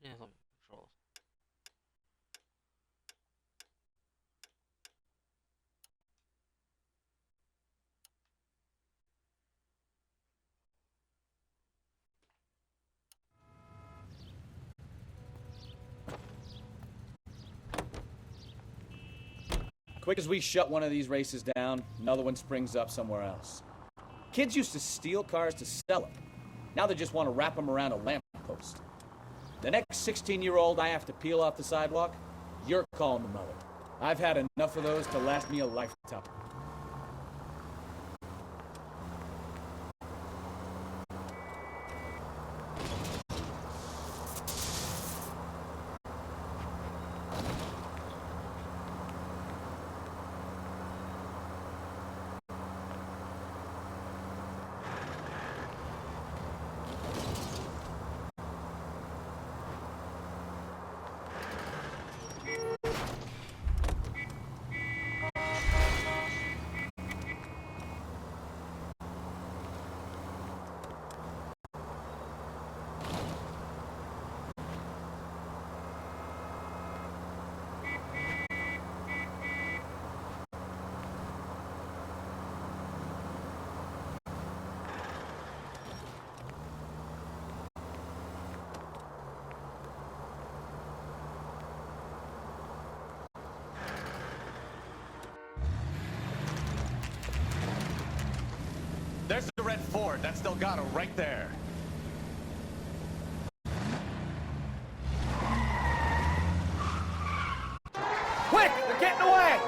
Yeah, let me controls. Quick as we shut one of these races down, another one springs up somewhere else. Kids used to steal cars to sell them. Now they just want to wrap them around a lamppost. The next 16-year-old I have to peel off the sidewalk, you're calling the mother. I've had enough of those to last me a lifetime. There's the red Ford. That's Delgado right there. Quick! They're getting away!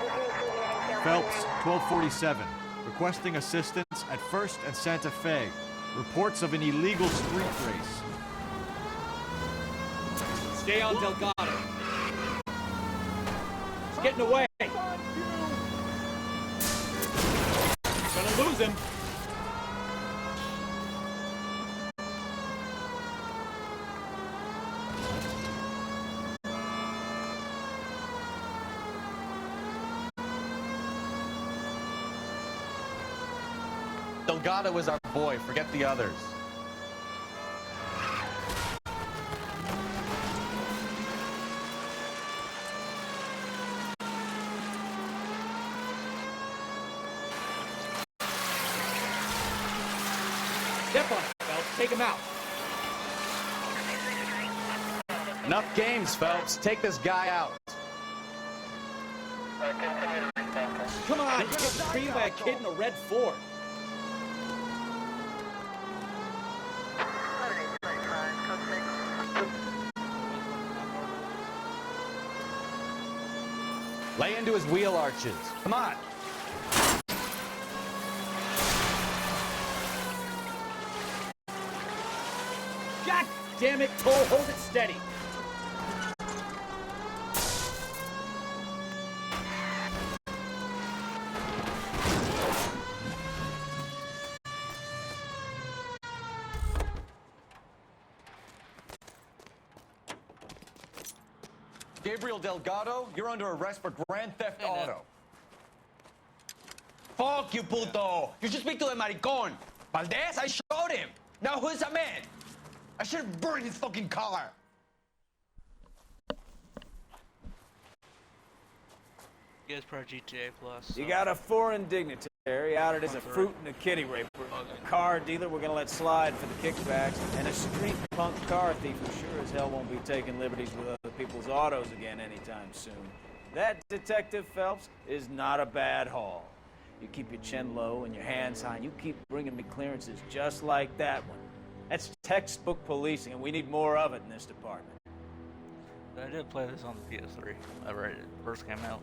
Phelps, 1247. Requesting assistance at 1st and Santa Fe. Reports of an illegal street race. Stay on Delgado. He's getting away. Gonna lose him. Delgado is our boy. Forget the others. Step on it, Phelps. Take him out. Enough games, Phelps. Take this guy out. Come on, you're getting screamed by a kid in a red Ford. Lay into his wheel arches. Come on. God damn it, Cole, hold it steady. Gabriel Delgado, you're under arrest for Grand Theft Auto. Fuck you, puto! You should speak to the maricón. Valdez, I showed him. Now who's a man? I should have burned his fucking car. You guys pro GTA Plus. You got a foreign dignitary outed as a fruit and a kitty raper, a car dealer we're gonna let slide for the kickbacks, and a street punk car thief who sure as hell won't be taking liberties with other people's autos again anytime soon. That, Detective Phelps, is not a bad haul. You keep your chin low and your hands high, and you keep bringing me clearances just like that one. That's textbook policing, and we need more of it in this department. I did play this on the PS3 whenever it first came out.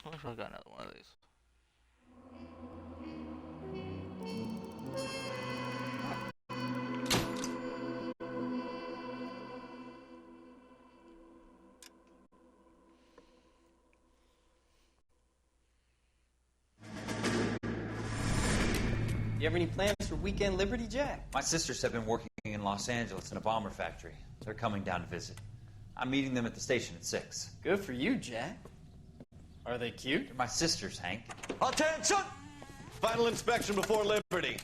I wish I got another one of these. You have any plans for Weekend Liberty, Jack? My sisters have been working in Los Angeles in a bomber factory. They're coming down to visit. I'm meeting them at the station at 6. Good for you, Jack. Are they cute? They're my sisters, Hank. Attention! Final inspection before liberty.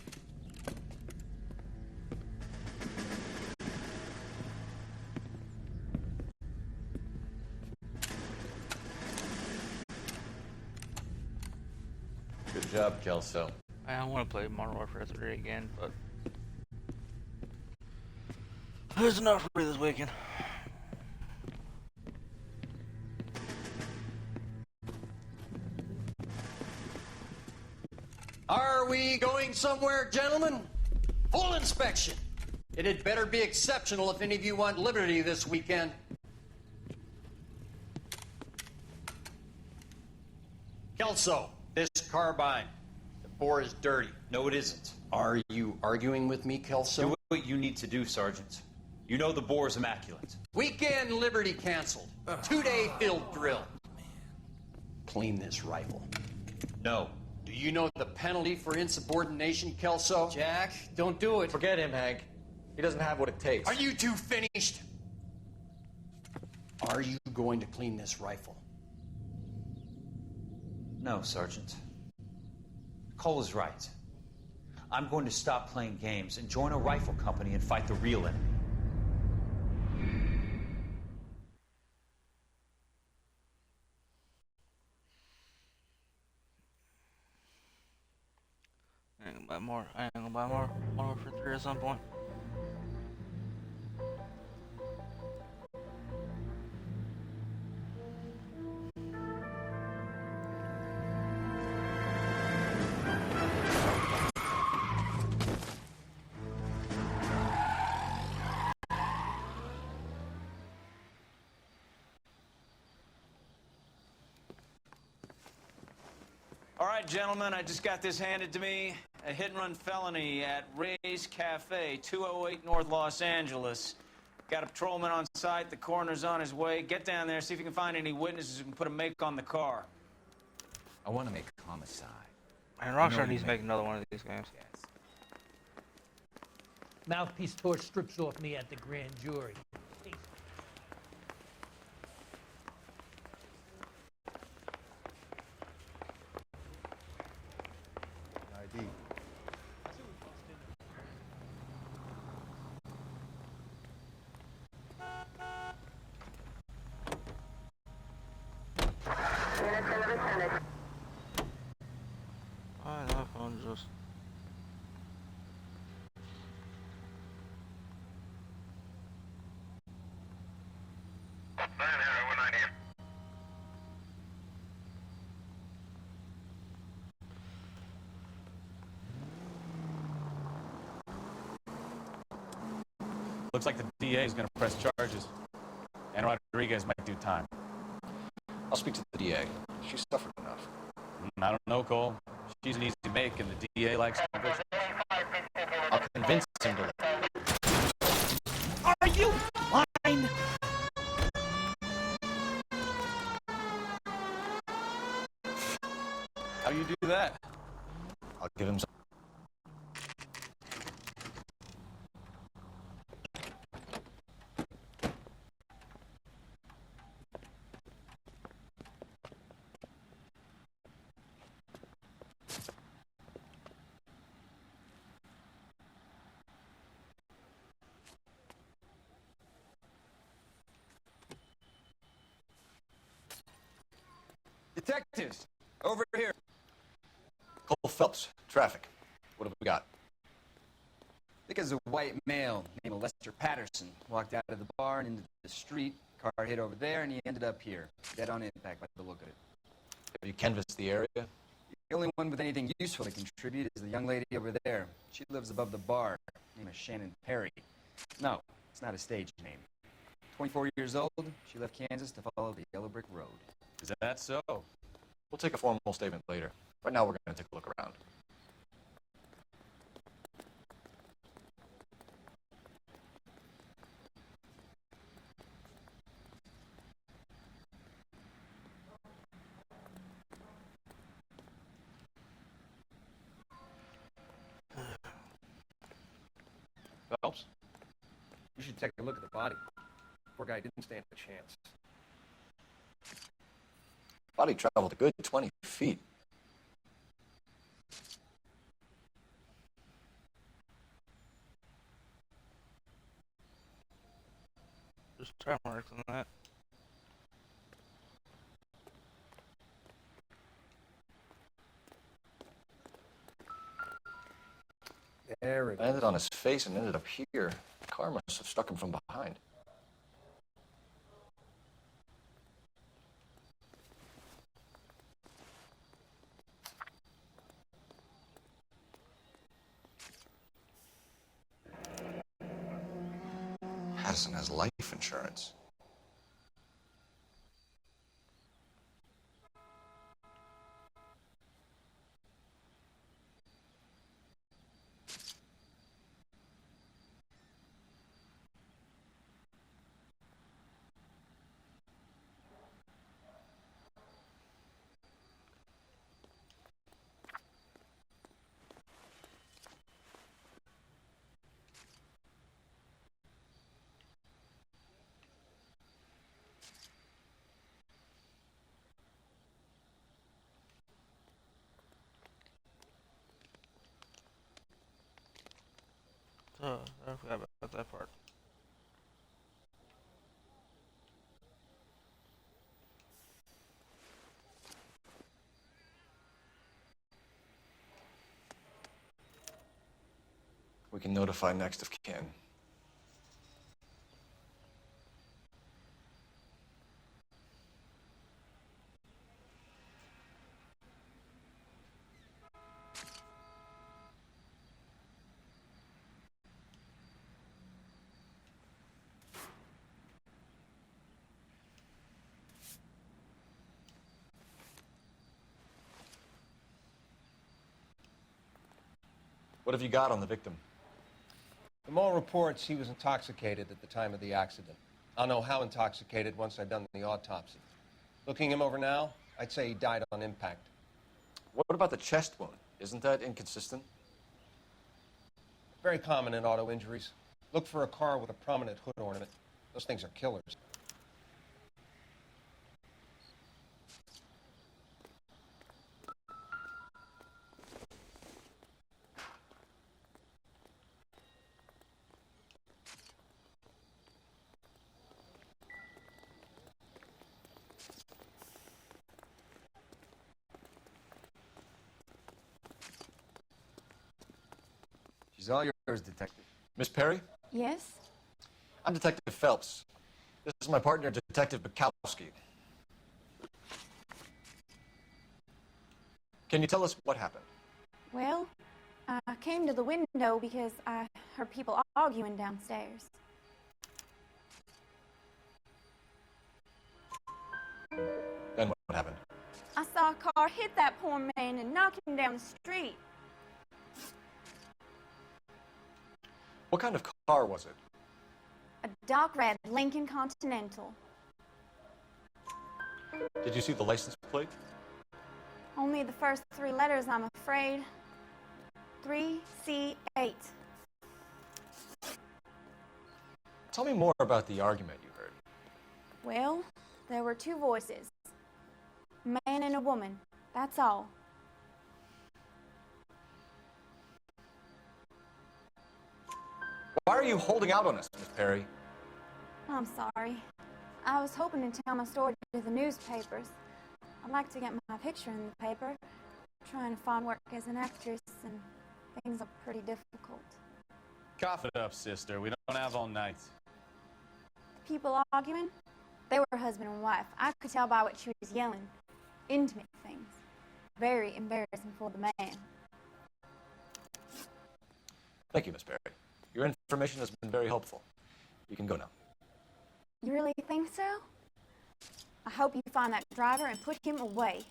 Good job, Kelso. I want to play Modern Warfare 3 again, but there's enough for me this weekend. Are we going somewhere, gentlemen? Full inspection. It had better be exceptional if any of you want liberty this weekend. Kelso, this carbine. The bore is dirty. No, it isn't. Are you arguing with me, Kelso? Do what you need to do, Sergeant. You know the bore is immaculate. Weekend liberty canceled. 2-day field drill. Clean this rifle. No. Do you know the penalty for insubordination, Kelso? Jack, don't do it. Forget him, Hank. He doesn't have what it takes. Are you two finished? Are you going to clean this rifle? No, Sergeant. Cole is right. I'm going to stop playing games and join a rifle company and fight the real enemy. I ain't gonna buy more. I ain't gonna buy more Modern Warfare 3 at some point. All right, gentlemen, I just got this handed to me. A hit-and-run felony at Ray's Cafe, 208 North Los Angeles. Got a patrolman on site. The coroner's on his way. Get down there, see if you can find any witnesses who can put a make on the car. I want to make homicide. And Rockstar needs to make another one of these games. Yes. Mouthpiece Torch strips off me at the grand jury. ID. Alright, that phone just. Looks like the DA is going to press charges. And Rodriguez might do time. I'll speak to the DA. She suffered enough. I don't know, Cole. She's an easy make, and the DA likes conviction. I'll convince him to... Are you blind? How you do that? I'll give him some... Detectives, over here. Cole Phelps, traffic. What have we got? I think it's a white male named Lester Patterson. Walked out of the bar and into the street. Car hit over there, and he ended up here. Dead on impact by the look of it. Have you canvassed the area? The only one with anything useful to contribute is the young lady over there. She lives above the bar. Name is Shannon Perry. No, it's not a stage name. 24 years old, she left Kansas to follow the Yellow Brick Road. Is that so? We'll take a formal statement later. Right now, we're going to take a look around. Phelps? You should take a look at the body. Poor guy didn't stand a chance. Body traveled a good 20 feet. There's tire marks on that. There it Landed on his face and ended up here. The car must have struck him from behind. Addison has life insurance. Oh, I forgot about that part. We can notify next of kin. What have you got on the victim? From all reports, he was intoxicated at the time of the accident. I'll know how intoxicated once I've done the autopsy. Looking him over now, I'd say he died on impact. What about the chest wound? Isn't that inconsistent? Very common in auto injuries. Look for a car with a prominent hood ornament. Those things are killers. She's all yours, Detective. Miss Perry? Yes? I'm Detective Phelps. This is my partner, Detective Bukowski. Can you tell us what happened? Well, I came to the window because I heard people arguing downstairs. Then what happened? I saw a car hit that poor man and knock him down the street. What kind of car was it? A dark red Lincoln Continental. Did you see the license plate? Only the first three letters, I'm afraid. 3C8. Tell me more about the argument you heard. Well, there were two voices. A man and a woman. That's all. Why are you holding out on us, Miss Perry? I'm sorry. I was hoping to tell my story to the newspapers. I'd like to get my picture in the paper. Trying to find work as an actress, and things are pretty difficult. Cough it up, sister. We don't have all night. People arguing? They were husband and wife. I could tell by what she was yelling. Intimate things. Very embarrassing for the man. Thank you, Miss Perry. Your information has been very helpful. You can go now. You really think so? I hope you find that driver and put him away.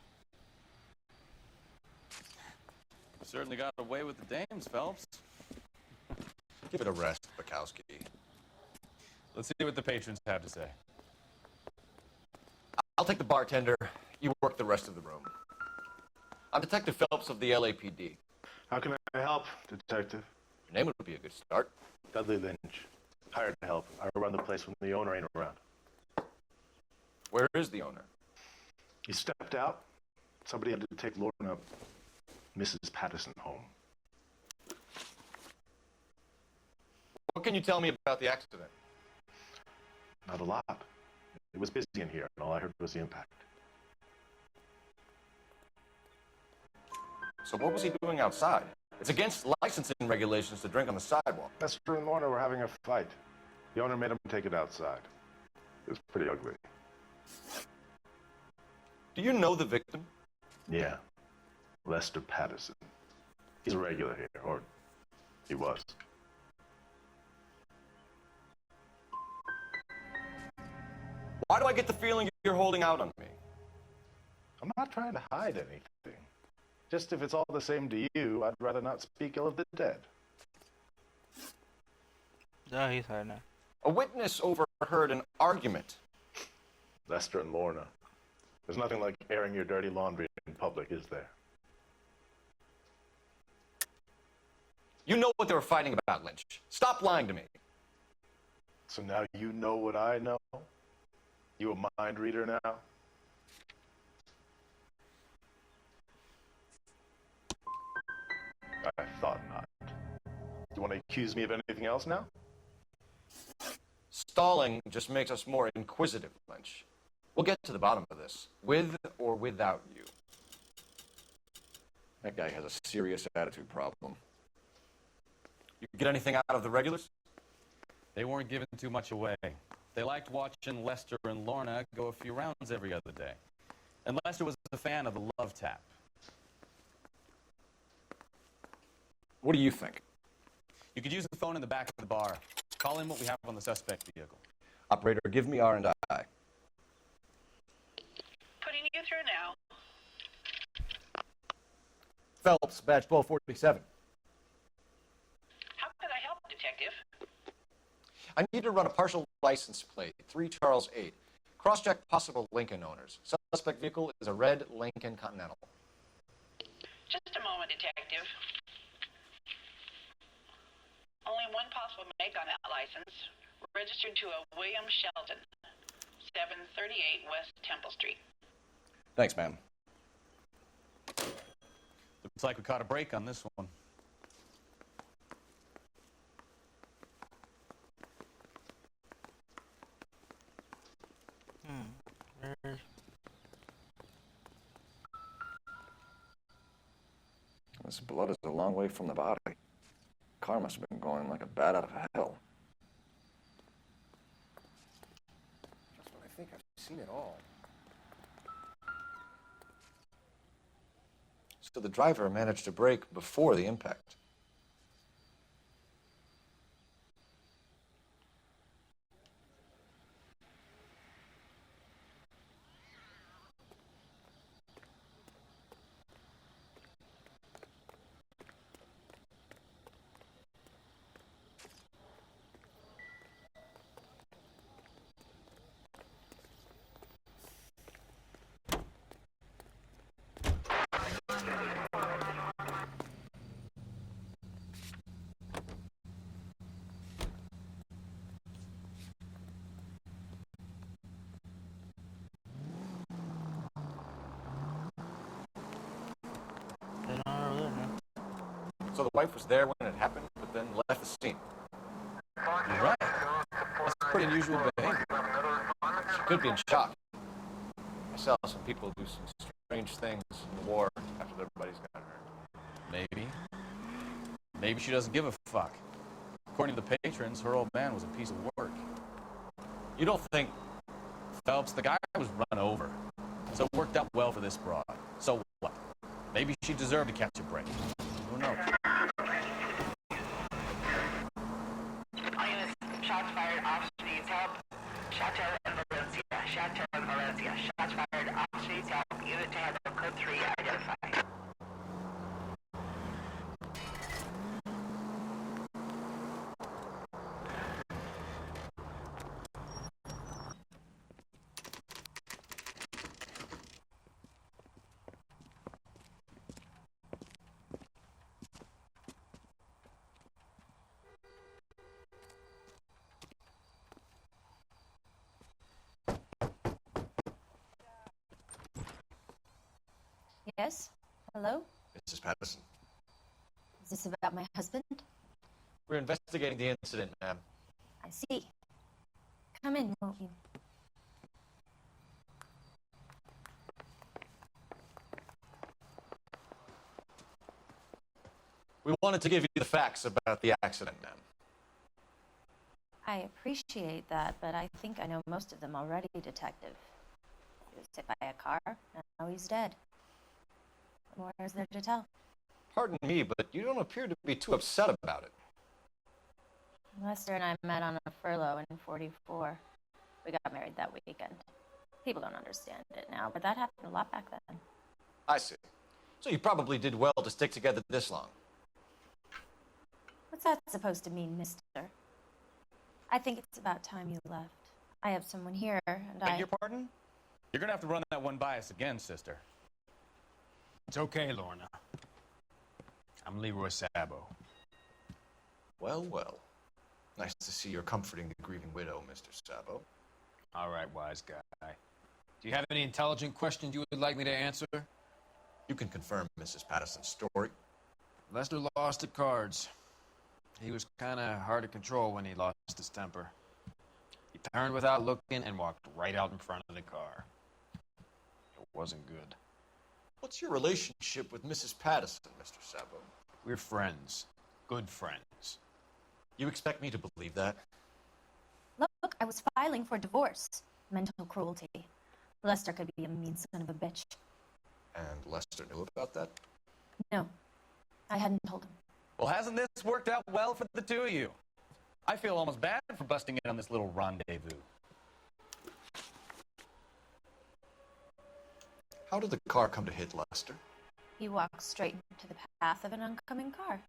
Certainly got away with the dames, Phelps. Give it a rest, Bukowski. Let's see what the patrons have to say. I'll take the bartender. You work the rest of the room. I'm Detective Phelps of the LAPD. How can I help, Detective? Your name would be a good start. Dudley Lynch. Hired to help. I run the place when the owner ain't around. Where is the owner? He stepped out. Somebody had to take Lorna, Mrs. Patterson, home. What can you tell me about the accident? Not a lot. It was busy in here, and all I heard was the impact. So what was he doing outside? It's against licensing regulations to drink on the sidewalk. Lester and Lorna were having a fight. The owner made him take it outside. It was pretty ugly. Do you know the victim? Yeah. Lester Patterson. He's a regular here, or he was. Why do I get the feeling you're holding out on me? I'm not trying to hide anything. Just if it's all the same to you, I'd rather not speak ill of the dead. No, he's hiding now. A witness overheard an argument. Lester and Lorna. There's nothing like airing your dirty laundry in public, is there? You know what they were fighting about, Lynch. Stop lying to me. So now you know what I know? You a mind reader now? I thought not. You want to accuse me of anything else now? Stalling just makes us more inquisitive, Lynch. We'll get to the bottom of this, with or without you. That guy has a serious attitude problem. You get anything out of the regulars? They weren't giving too much away. They liked watching Lester and Lorna go a few rounds every other day. And Lester was a fan of the love tap. What do you think? You could use the phone in the back of the bar. Call in what we have on the suspect vehicle. Operator, give me R&I. Putting you through now. Phelps, badge 1247. How can I help, Detective? I need to run a partial license plate, 3 Charles 8. Cross-check possible Lincoln owners. Suspect vehicle is a red Lincoln Continental. Just a moment, Detective. Only one possible make on that license. Registered to a William Shelton, 738 West Temple Street. Thanks, ma'am. Looks like we caught a break on this one. This blood is a long way from the body. Car must have been going like a bat out of hell. Just when I think I've seen it all. So the driver managed to brake before the impact. So the wife was there when it happened, but then left the scene. You're right. That's pretty unusual behavior. She could be in shock. I saw some people do some strange things in the war after everybody's got hurt. Maybe. Maybe she doesn't give a fuck. According to the patrons, her old man was a piece of work. You don't think... Phelps, the guy was run over. So it worked out well for this broad. So what? Maybe she deserved to catch a break. Who knows? Shots fired off streets help. Chateau and Valencia. Chateau and Valencia. Shots fired off streets help. Unit to handle code 3 identified. Yes? Hello? Mrs. Patterson. Is this about my husband? We're investigating the incident, ma'am. I see. Come in, won't you? We wanted to give you the facts about the accident, ma'am. I appreciate that, but I think I know most of them already, Detective. He was hit by a car, and now he's dead. What more is there to tell? Pardon me, but you don't appear to be too upset about it. Lester and I met on a furlough in '44. We got married that weekend. People don't understand it now, but that happened a lot back then. I see. So you probably did well to stick together this long. What's that supposed to mean, mister? I think it's about time you left. I have someone here, and Beg your pardon? You're gonna have to run that one by us again, sister. It's okay, Lorna. I'm Leroy Sabo. Well, well. Nice to see you're comforting the grieving widow, Mr. Sabo. All right, wise guy. Do you have any intelligent questions you would like me to answer? You can confirm Mrs. Patterson's story. Lester lost at cards. He was kind of hard to control when he lost his temper. He turned without looking and walked right out in front of the car. It wasn't good. What's your relationship with Mrs. Patterson, Mr. Sabo? We're friends. Good friends. You expect me to believe that? Look, I was filing for divorce. Mental cruelty. Lester could be a mean son of a bitch. And Lester knew about that? No, I hadn't told him. Well, hasn't this worked out well for the two of you? I feel almost bad for busting in on this little rendezvous. How did the car come to hit Lester? He walked straight into the path of an oncoming car.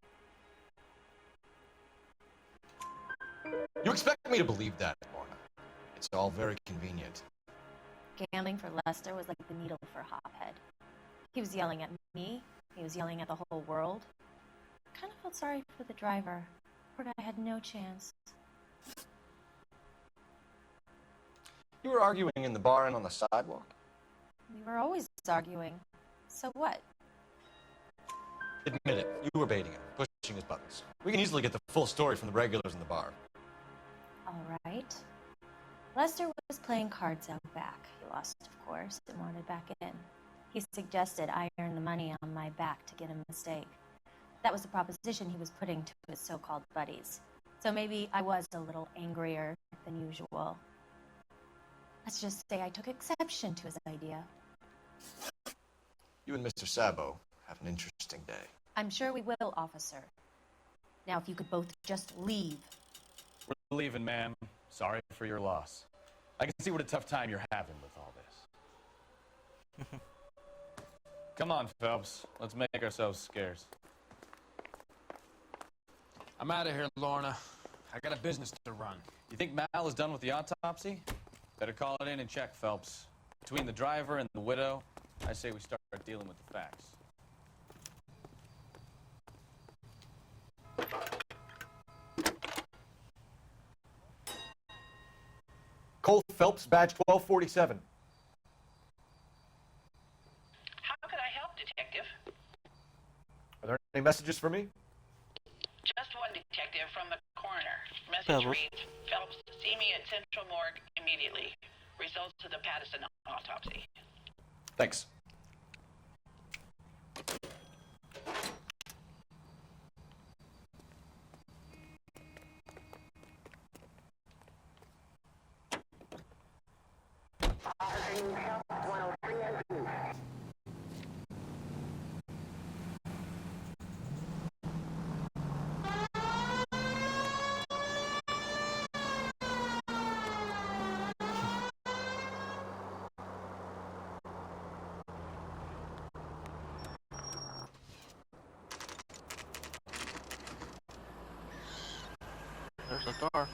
You expect me to believe that, Lorna? It's all very convenient. Gambling for Lester was like the needle for Hophead. He was yelling at me. He was yelling at the whole world. I kind of felt sorry for the driver. Poor guy had no chance. You were arguing in the bar and on the sidewalk? We were always arguing. So what? Admit it, you were baiting him, pushing his buttons. We can easily get the full story from the regulars in the bar. All right. Lester was playing cards out back. He lost, of course, and wanted back in. He suggested I earn the money on my back to get a mistake. That was the proposition he was putting to his so-called buddies. So maybe I was a little angrier than usual. Let's just say I took exception to his idea. You and Mr. Sabo have an interesting day. I'm sure we will, officer. Now, if you could both just leave. We're leaving, ma'am. Sorry for your loss. I can see what a tough time you're having with all this. Come on, Phelps. Let's make ourselves scarce. I'm out of here, Lorna. I got a business to run. You think Mal is done with the autopsy? Better call it in and check, Phelps. Between the driver and the widow, I say we start dealing with the facts. Cole Phelps, badge 1247. How could I help, Detective? Are there any messages for me? Just one, Detective, from the coroner. Message Pebbles. reads, Phelps, see me at Central Morgue immediately. Results of the Patterson autopsy. Thanks. There's a car.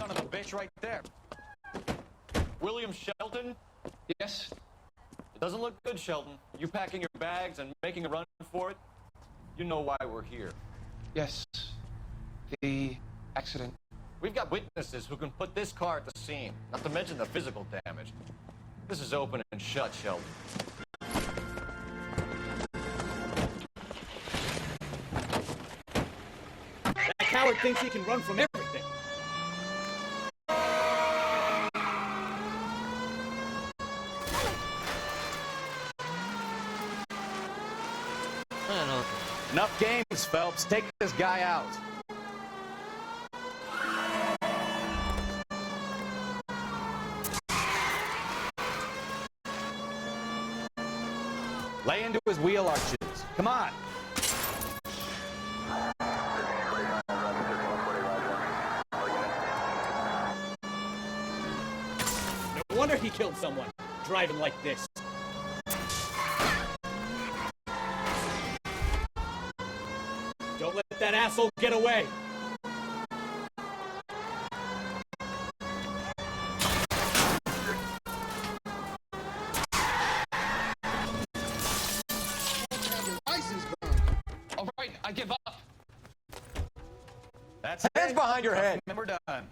son of a bitch right there. William Shelton? Yes? It doesn't look good, Shelton. You packing your bags and making a run for it? You know why we're here. Yes. The accident. We've got witnesses who can put this car at the scene, not to mention the physical damage. This is open and shut, Shelton. That coward thinks he can run from everything. Enough games, Phelps. Take this guy out. Lay into his wheel arches. Come on. No wonder he killed someone, driving like this. Don't let that asshole get away. All right, I give up. That's hands behind your head. And we're done.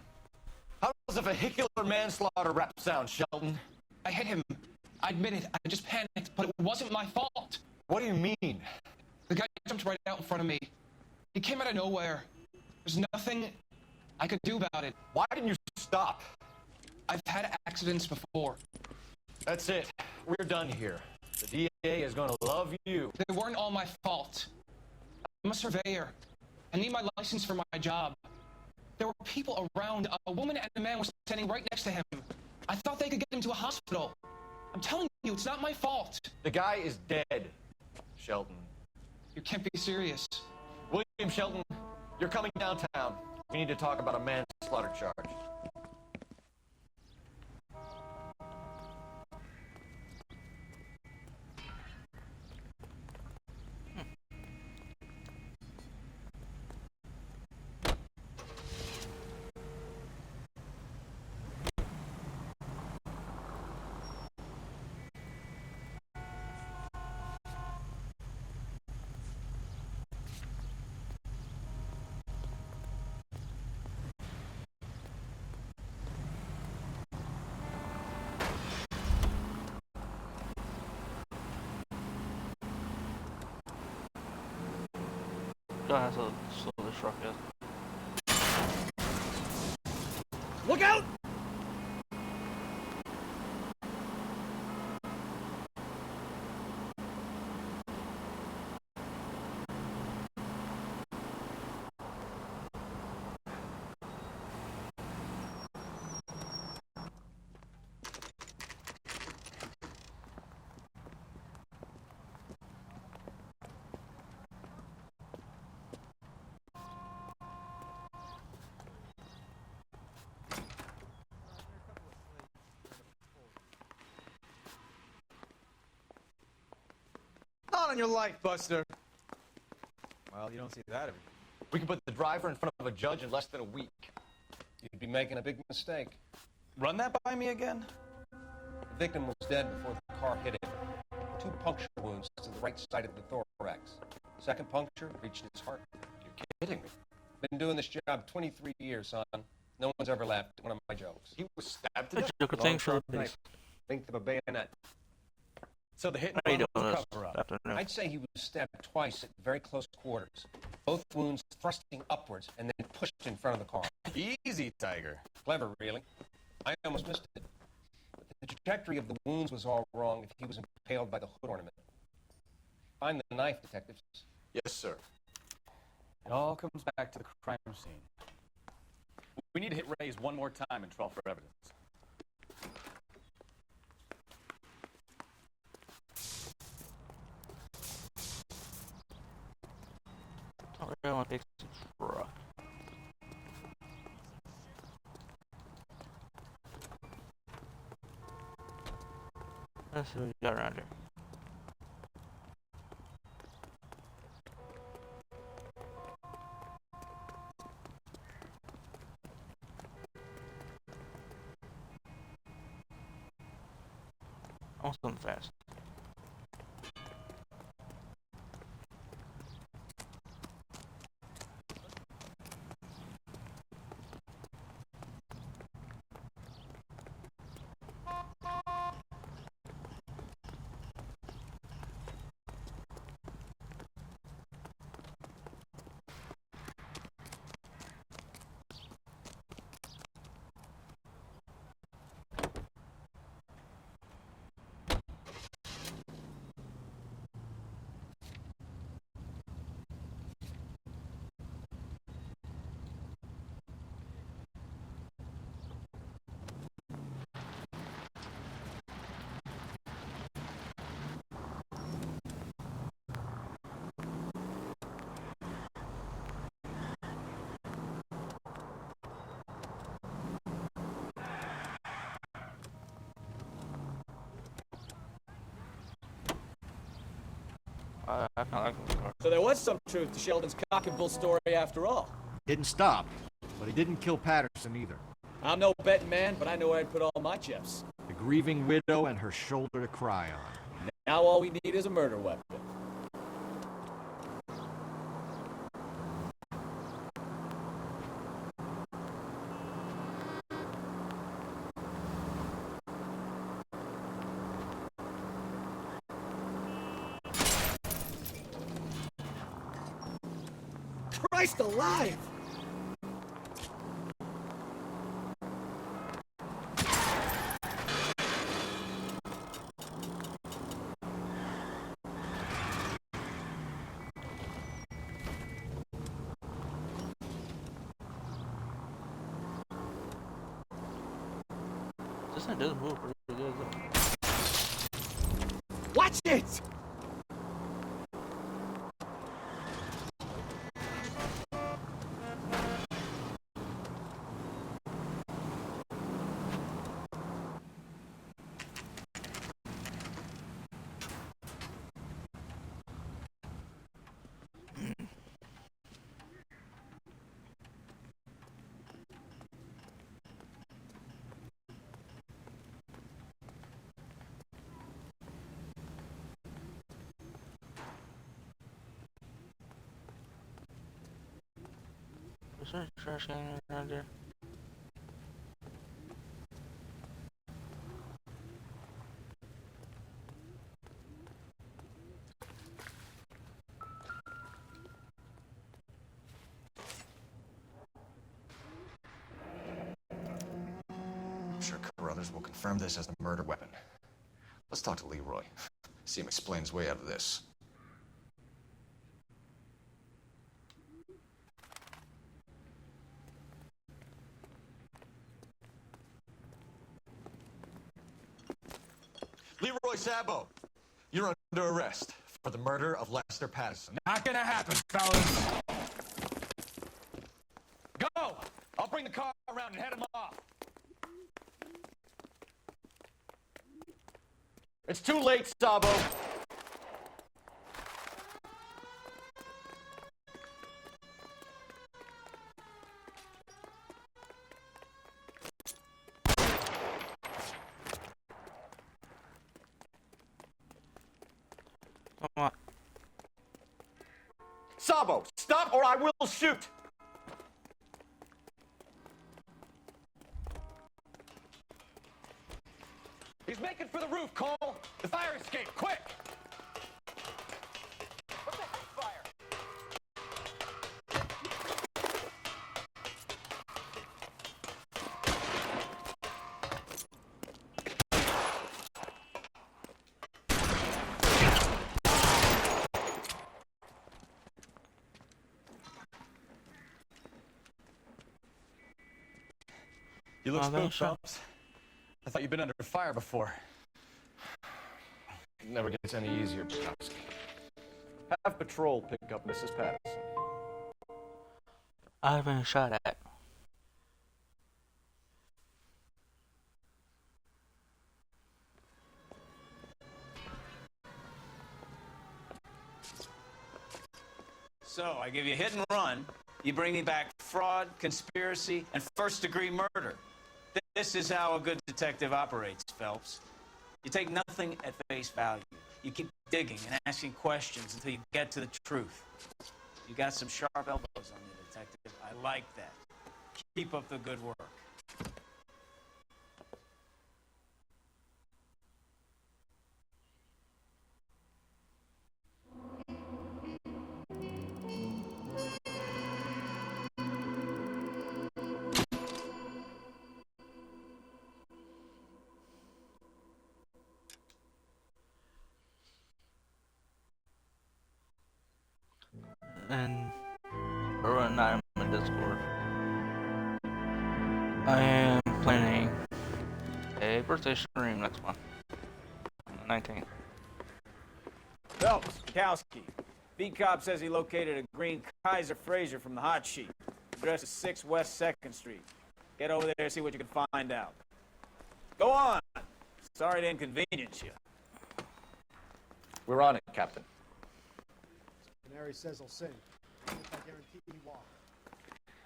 How does a vehicular manslaughter rap sound, Shelton? I hit him. I admit it. I just panicked, but it wasn't my fault. What do you mean? The guy jumped right out in front of me. He came out of nowhere. There's nothing I could do about it. Why didn't you stop? I've had accidents before. That's it. We're done here. The DA is going to love you. They weren't all my fault. I'm a surveyor. I need my license for my job. There were people around. A woman and a man were standing right next to him. I thought they could get him to a hospital. I'm telling you, it's not my fault. The guy is dead, Shelton. You can't be serious. William Shelton, you're coming downtown. We need to talk about a manslaughter charge. Guy has a slowly struck it. Look out! Not on your life, Buster. Well, you don't see that every day. We can put the driver in front of a judge in less than a week. You'd be making a big mistake. Run that by me again? The victim was dead before the car hit him. 2 puncture wounds to the right side of the thorax. Second puncture reached his heart. You're kidding me. Been doing this job 23 years, son. No one's ever laughed at one of my jokes. He was stabbed to death. Joker, thanks for the Knife, length of a bayonet. So the hit How you and doing run this was a cover-up. afternoon? I'd say he was stabbed twice at very close quarters. Both wounds thrusting upwards and then pushed in front of the car. Easy, Tiger. Clever, really. I almost missed it. But the trajectory of the wounds was all wrong if he was impaled by the hood ornament. Find the knife, detectives. Yes, sir. It all comes back to the crime scene. We need to hit Ray's one more time and trawl for evidence. Oh, I want to take some truck. Let's see what we got around here. want something fast. I kind of like this car. So there was some truth to Sheldon's cock and bull story after all. Didn't stop, but he didn't kill Patterson either. I'm no betting man, but I know where I'd put all my chips. The grieving widow and her shoulder to cry on. Now all we need is a murder weapon. Christ alive! This thing does move pretty good though. Watch it! Is there a trash can around there? I'm sure Carruthers will confirm this as the murder weapon. Let's talk to Leroy. See him explain his way out of this. Leroy Sabo, you're under arrest for the murder of Lester Patterson. Not gonna happen, fellas. Go! I'll bring the car around and head him off. It's too late, Sabo. Come on. Sabo, stop or I will shoot! He's making for the roof, Cole. The fire escape, quick! What's that fire? You look spooked, Phelps. I thought you'd been under fire before. It never gets any easier, Bukowski. Have patrol pick up Mrs. Patterson. I've been shot at. So, I give you a hit and run. You bring me back fraud, conspiracy, and first-degree murder. This is how a good detective operates, Phelps. You take nothing at face value. You keep digging and asking questions until you get to the truth. You got some sharp elbows on you, detective. I like that. Keep up the good work. And right now I'm in Discord. I am planning a birthday stream next month, on the 19th. Phelps, Kowski. V-Cop says he located a green Kaiser Frazer from the hot sheet. Address is 6 West 2nd Street. Get over there and see what you can find out. Go on. Sorry to inconvenience you. We're on it, Captain. Canary says he'll sing. I guarantee he won't.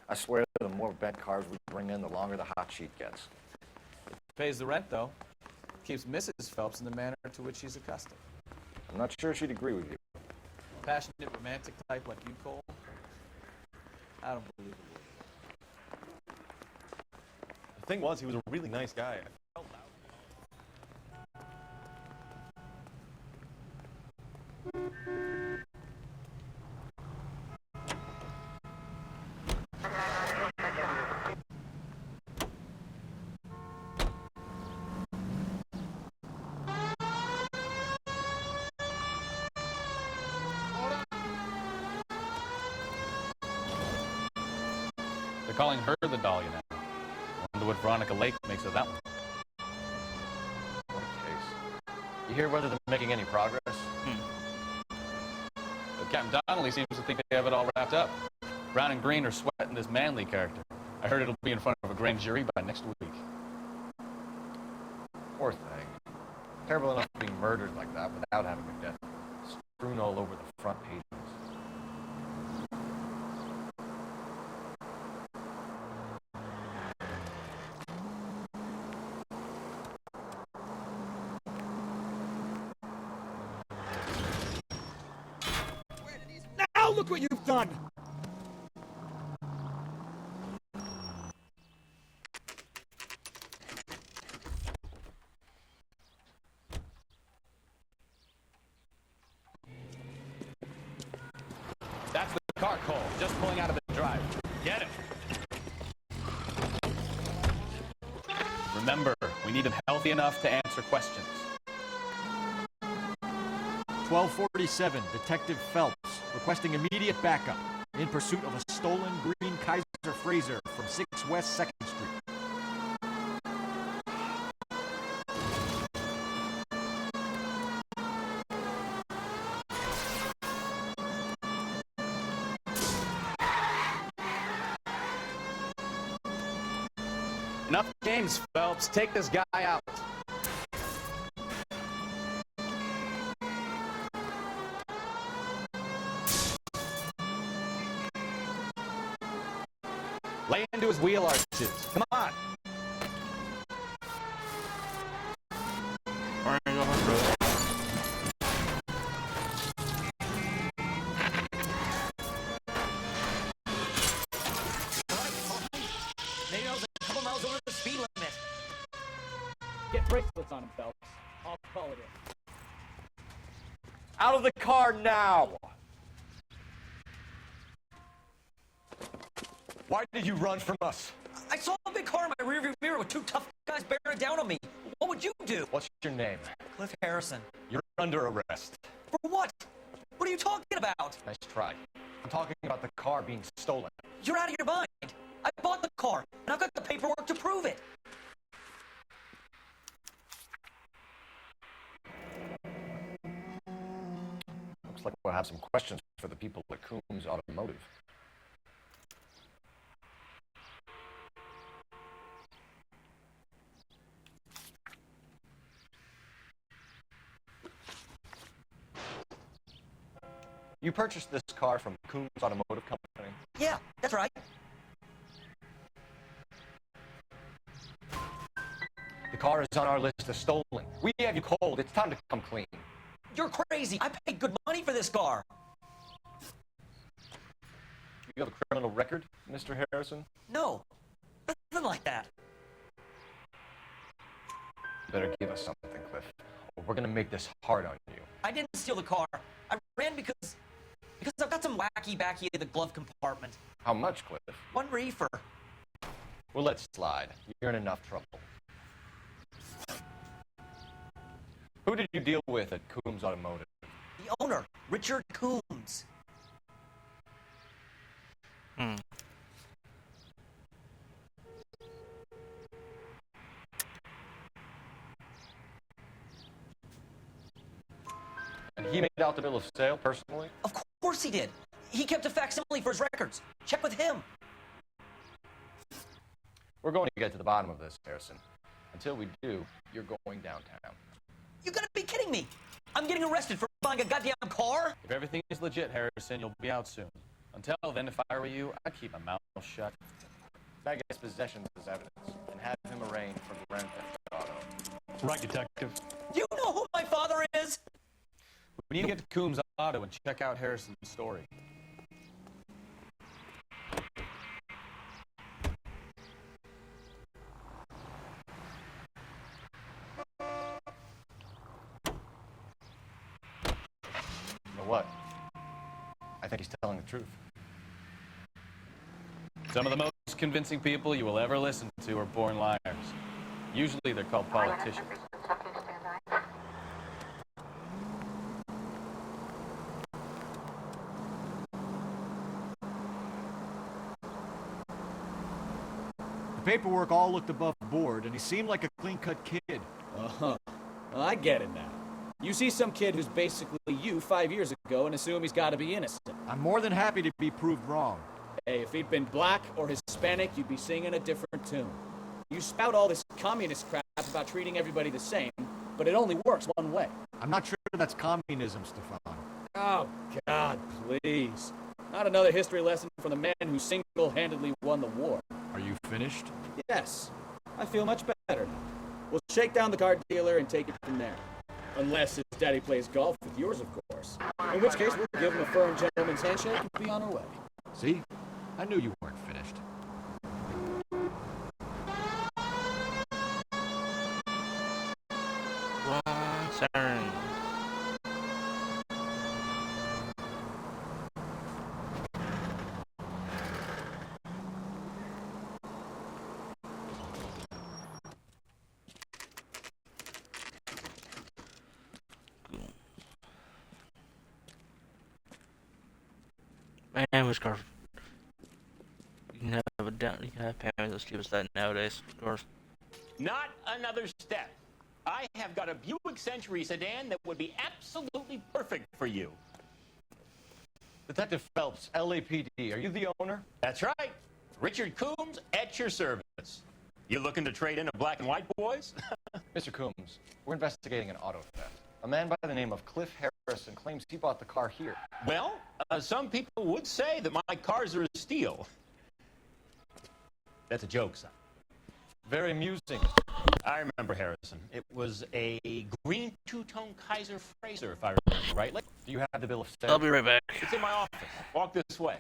I swear the more bent cars we bring in, the longer the hot sheet gets. Pays the rent, though. Keeps Mrs. Phelps in the manner to which she's accustomed. I'm not sure she'd agree with you. Passionate, romantic type like you, Cole? I don't believe it. The thing was, he was a really nice guy. I felt loud. They're calling her the Dahlia now. Wonder what Veronica Lake makes of that one. What a case. You hear whether they're making any progress? Captain Donnelly seems to think they have it all wrapped up. Brown and Green are sweating this Manley character. I heard it'll be in front of a grand jury by next week. Poor thing. Terrible enough being murdered like that without having her death strewn all over the front pages. Now look what you've done! That's the car, Cole. Just pulling out of the drive. Get it. Remember, we need him healthy enough to answer questions. 1247, Detective Phelps, requesting immediate backup in pursuit of a stolen green Kaiser Frazer from 6 West 2nd Street. Enough games, Phelps. Take this guy out. Lay into his wheel arches. Come on. Maybe I was a couple miles over the speed limit. Get bracelets on him, Phelps. I'll call it in. Out of the car now! Why did you run from us? I saw a big car in my rearview mirror with 2 tough guys bearing down on me. What would you do? What's your name? Cliff Harrison. You're under arrest. For what? What are you talking about? Nice try. I'm talking about the car being stolen. You're out of your mind. I bought the car, and I've got the paperwork to prove it. Looks like we'll have some questions for the people at Coombs Automotive. You purchased this car from Coombs Automotive Company? Yeah, that's right. The car is on our list as stolen. We have you cold. It's time to come clean. You're crazy. I paid good money for this car. You have a criminal record, Mr. Harrison? No, nothing like that. You better give us something, Cliff, or we're gonna make this hard on you. I didn't steal the car. I ran because I've got some wacky backy in the glove compartment. How much, Cliff? 1 reefer. We'll let it slide. You're in enough trouble. Who did you deal with at Coombs Automotive? The owner, Richard Coombs. And he made out the bill of sale personally? Of course he did. He kept a facsimile for his records. Check with him. We're going to get to the bottom of this, Harrison. Until we do, you're going downtown. You gotta be kidding me. I'm getting arrested for buying a goddamn car? If everything is legit, Harrison, you'll be out soon. Until then, if I were you, I'd keep my mouth shut. Bag his possessions as evidence and have him arraigned for grand theft auto. Right, detective. You know who my father is? We need to get to Coombs Auto and check out Harrison's story. You know what? I think he's telling the truth. Some of the most convincing people you will ever listen to are born liars. Usually they're called politicians. The paperwork all looked above board, and he seemed like a clean-cut kid. Well, I get it now. You see some kid who's basically you 5 years ago and assume he's got to be innocent. I'm more than happy to be proved wrong. Hey, if he'd been black or Hispanic, you'd be singing a different tune. You spout all this communist crap about treating everybody the same, but it only works one way. I'm not sure that's communism, Stefan. Oh, God, please. Not another history lesson from the man who single-handedly won the war. Are you finished? Yes. I feel much better now. We'll shake down the car dealer and take it from there. Unless his daddy plays golf with yours, of course. In which case, we'll give him a firm gentleman's handshake and be on our way. See? I knew you weren't finished. Siren. Man, which car? You can have a down. You can have payments as cheap as that nowadays, of course. Not another step. I have got a Buick Century sedan that would be absolutely perfect for you. Detective Phelps, LAPD, are you the owner? That's right. Richard Coombs at your service. You looking to trade in a black and white, boys? Mr. Coombs, we're investigating an auto theft. A man by the name of Cliff Harrison claims he bought the car here. Well, some people would say that my cars are a steal. That's a joke, son. Very amusing. I remember Harrison. It was a green two-tone Kaiser Frazer, if I remember rightly. Do you have the bill of sale? I'll be right back. It's in my office. Walk this way.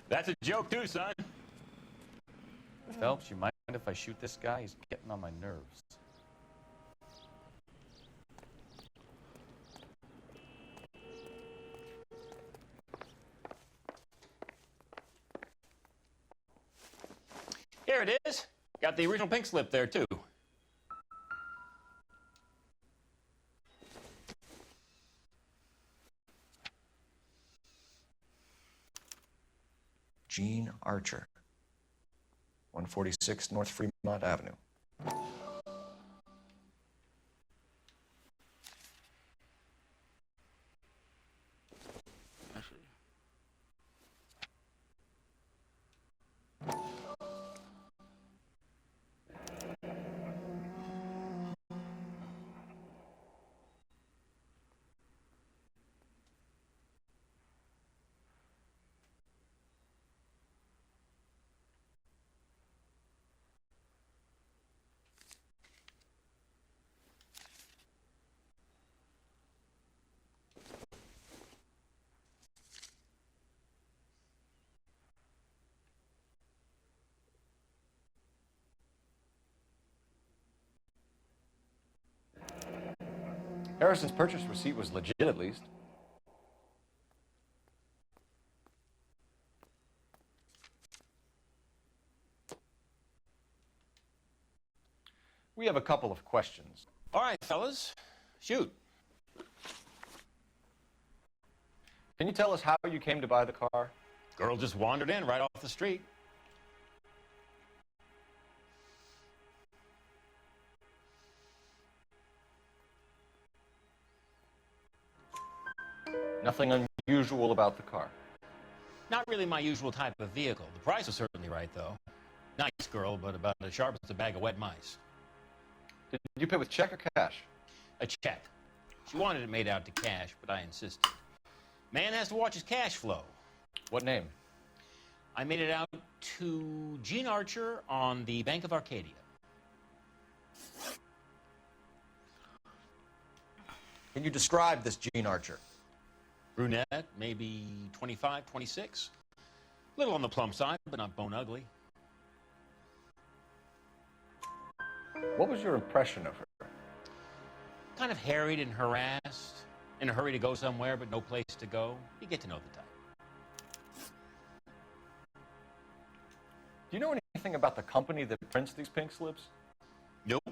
That's a joke too, son. Phelps, you mind if I shoot this guy? He's getting on my nerves. Here it is. Got the original pink slip there, too. Gene Archer, 146 North Fremont Avenue. Harrison's purchase receipt was legit, at least. We have a couple of questions. All right, fellas. Shoot. Can you tell us how you came to buy the car? Girl just wandered in right off the street. Nothing unusual about the car. Not really my usual type of vehicle. The price was certainly right, though. Nice girl, but about as sharp as a bag of wet mice. Did you pay with check or cash? A check. She wanted it made out to cash, but I insisted. Man has to watch his cash flow. What name? I made it out to Gene Archer on the Bank of Arcadia. Can you describe this Gene Archer? Brunette, maybe 25, 26. Little on the plump side, but not bone ugly. What was your impression of her? Kind of harried and harassed, in a hurry to go somewhere, but no place to go. You get to know the type. Do you know anything about the company that prints these pink slips? Nope.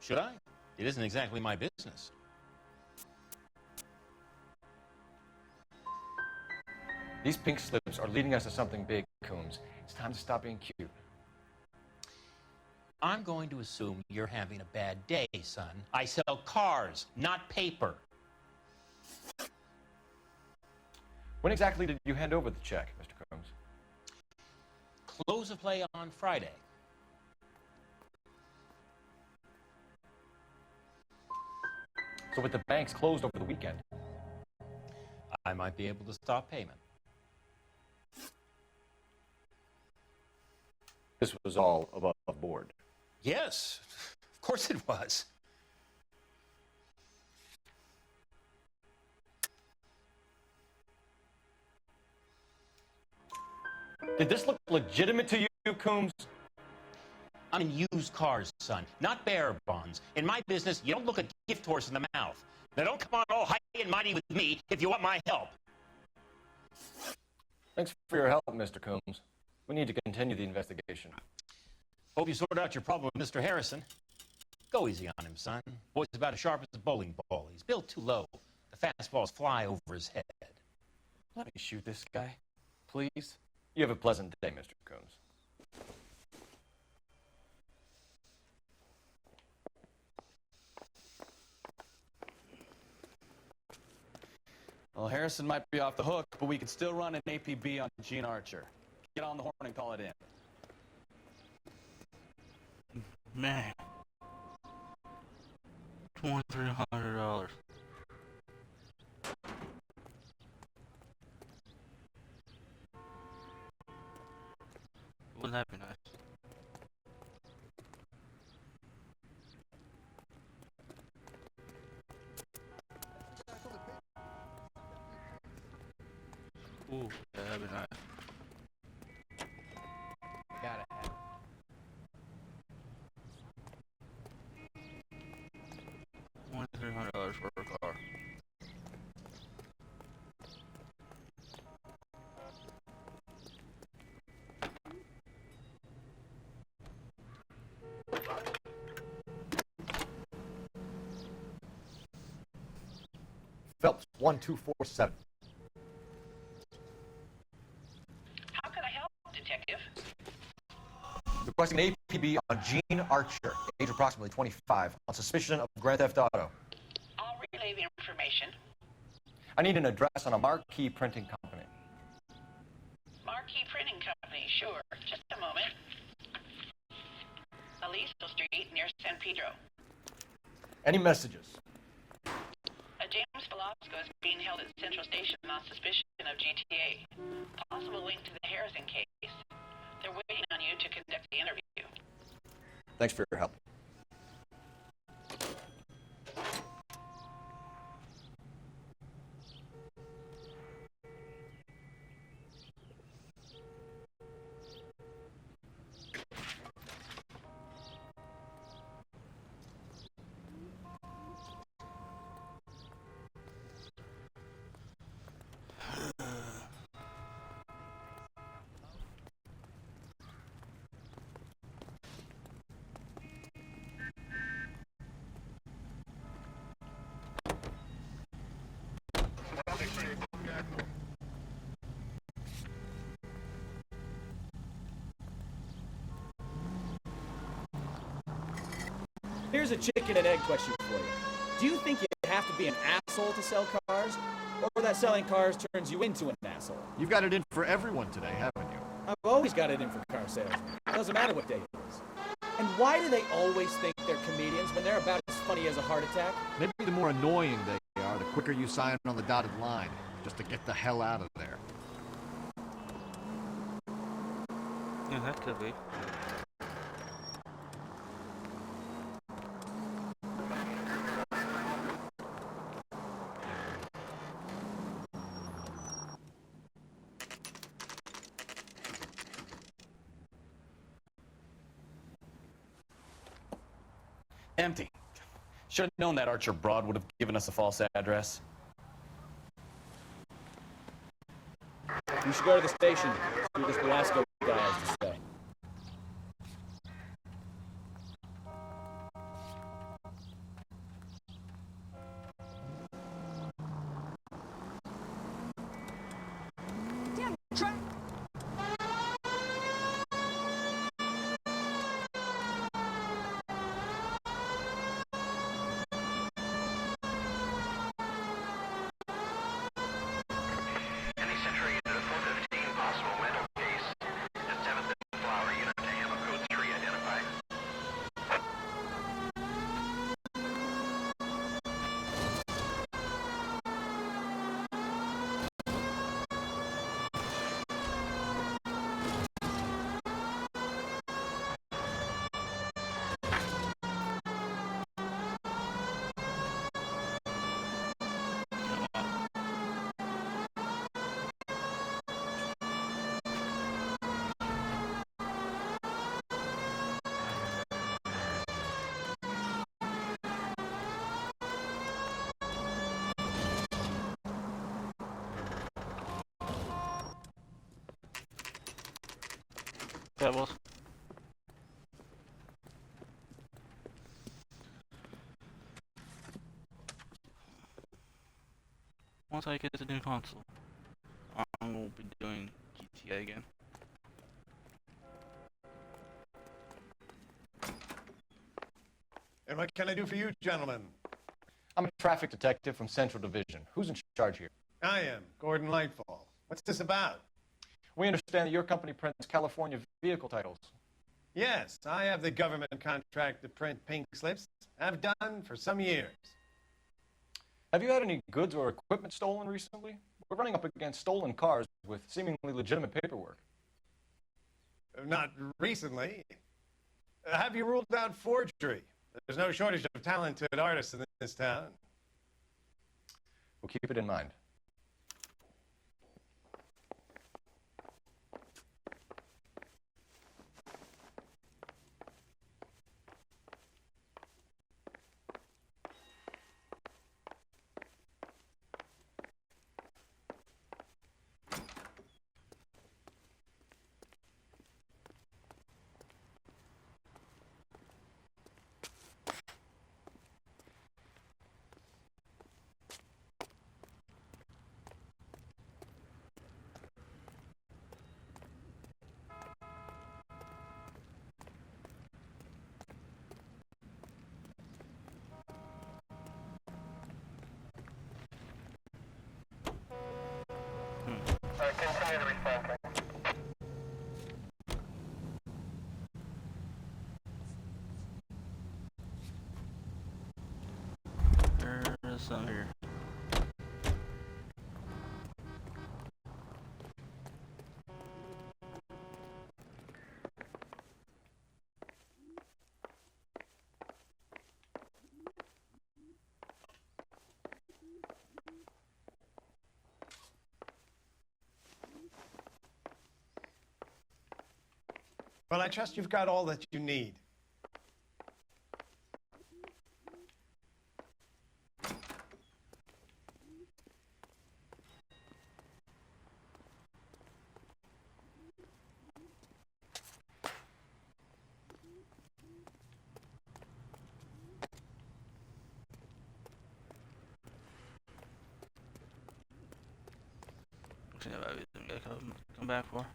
Should I? It isn't exactly my business. These pink slips are leading us to something big, Coombs. It's time to stop being cute. I'm going to assume you're having a bad day, son. I sell cars, not paper. When exactly did you hand over the check, Mr. Coombs? Close of play on Friday. So with the banks closed over the weekend? I might be able to stop payment. This was all above board. Yes, of course it was. Did this look legitimate to you, Coombs? I'm in used cars, son, not bearer bonds. In my business, you don't look a gift horse in the mouth. Now don't come on all high and mighty with me if you want my help. Thanks for your help, Mr. Coombs. We need to continue the investigation. Hope you sort out your problem with Mr. Harrison. Go easy on him, son. Boy's about as sharp as a bowling ball. He's built too low. The fastballs fly over his head. Let me shoot this guy, please. You have a pleasant day, Mr. Coombs. Well, Harrison might be off the hook, but we can still run an APB on Gene Archer. Get on the horn and call it in. Man. $2,300. Wouldn't that be nice? Ooh, yeah, that'd be nice. 1247. How can I help, Detective? Requesting an APB on Gene Archer, age approximately 25, on suspicion of Grand Theft Auto. I'll relay the information. I need an address on a Marquee Printing Company. Marquee Printing Company, sure. Just a moment. Aliso Street near San Pedro. Any messages? James Velasco is being held at Central Station on suspicion of GTA. Possible link to the Harrison case. They're waiting on you to conduct the interview. Thanks for your help. Here's a chicken and egg question for you. Do you think you have to be an asshole to sell cars? Or that selling cars turns you into an asshole? You've got it in for everyone today, haven't you? I've always got it in for car salesmen. Doesn't matter what day it is. And why do they always think they're comedians when they're about as funny as a heart attack? Maybe the more annoying they are, the quicker you sign on the dotted line, just to get the hell out of there. Yeah, that could be. Empty. Should have known that Archer Broad would have given us a false address. You should go to the station. See what this Velasco guy has to say. Any Century unit of 415, possible mental case. At 7th and Flower, unit to ammo code 3 identified. Pebbles. Once I get the new console, I will be doing GTA again. And what can I do for you, gentlemen? I'm a traffic detective from Central Division. Who's in charge here? I am, Gordon Lightfall. What's this about? We understand that your company prints California vehicle titles. Yes, I have the government contract to print pink slips. I've done for some years. Have you had any goods or equipment stolen recently? We're running up against stolen cars with seemingly legitimate paperwork. Not recently. Have you ruled out forgery? There's no shortage of talented artists in this town. We'll keep it in mind. There's some here. Well, I trust you've got all that you need. See what we can come back for.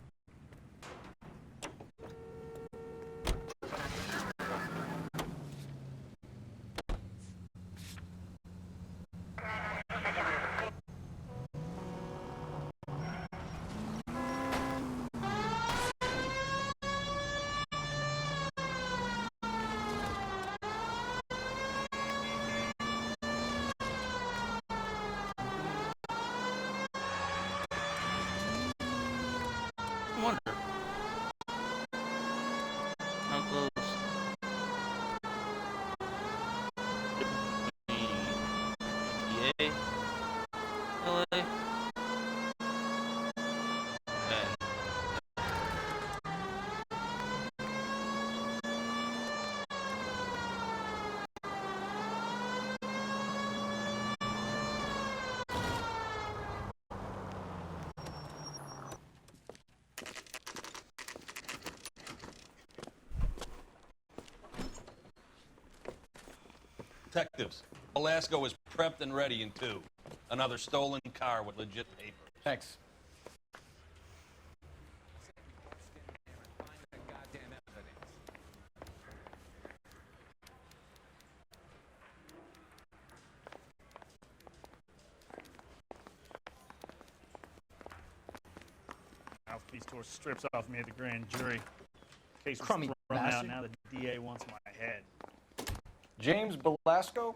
I wonder how close EA, LA, and Detectives, Velasco is prepped and ready in 2. Another stolen car with legit papers. Thanks. Mouthpiece tore strips off me at the grand jury. Case was Crummy thrown out. bastard. Now the DA wants my head. James Belasco?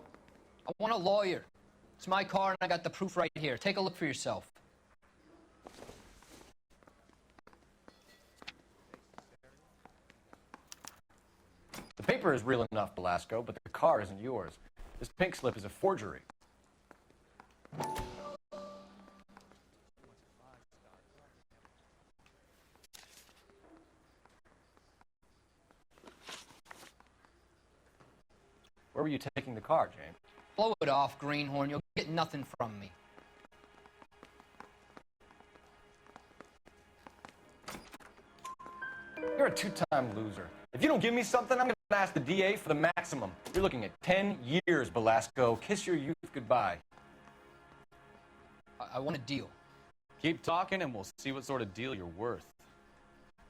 I want a lawyer. It's my car, and I got the proof right here. Take a look for yourself. The paper is real enough, Belasco, but the car isn't yours. This pink slip is a forgery. Where were you taking the car, James? Blow it off, Greenhorn. You'll get nothing from me. You're a two-time loser. If you don't give me something, I'm going to ask the DA for the maximum. You're looking at 10 years, Belasco. Kiss your youth goodbye. I want a deal. Keep talking and we'll see what sort of deal you're worth.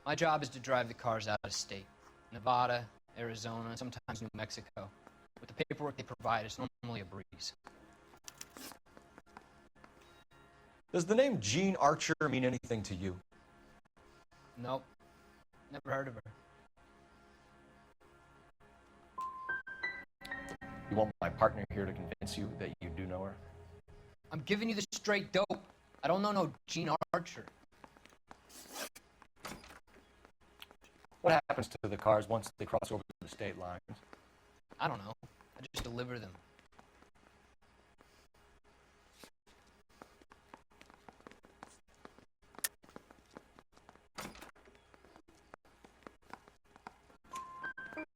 My job is to drive the cars out of state. Nevada, Arizona, and sometimes New Mexico. With the paperwork they provide, it's normally a breeze. Does the name Jean Archer mean anything to you? Nope. Never heard of her. You want my partner here to convince you that you do know her? I'm giving you the straight dope. I don't know no Jean Archer. What happens to the cars once they cross over the state lines? I don't know. I just deliver them.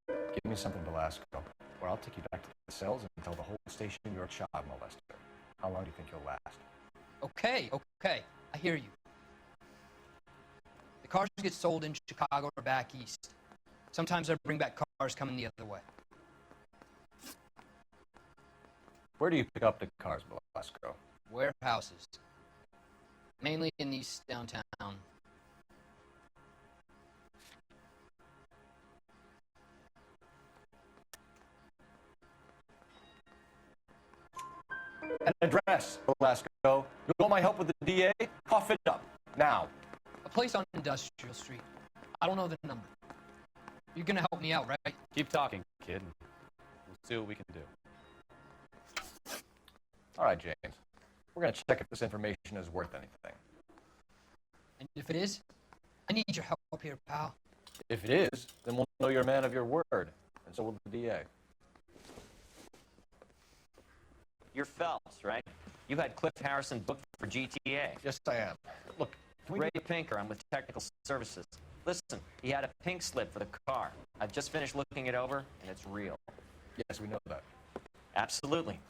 Give me something, Belasco, or I'll take you back to the cells and tell the whole station you're a child molester. How long do you think you'll last? Okay, okay. I hear you. The cars get sold in Chicago or back east. Sometimes I bring back cars coming the other way. Where do you pick up the cars, Belasco? Warehouses. Mainly in East downtown. An address, Belasco. You want my help with the DA? Cough it up. Now. A place on Industrial Street. I don't know the number. You're gonna help me out, right? Keep talking, kid. We'll see what we can do. All right, James. We're going to check if this information is worth anything. And if it is, I need your help here, pal. If it is, then we'll know you're a man of your word, and so will the DA. You're Phelps, right? You had Cliff Harrison booked for GTA. Yes, I am. Look, Ray Pinker, I'm with Technical Services. Listen, he had a pink slip for the car. I've just finished looking it over, and it's real. Yes, we know that. Absolutely.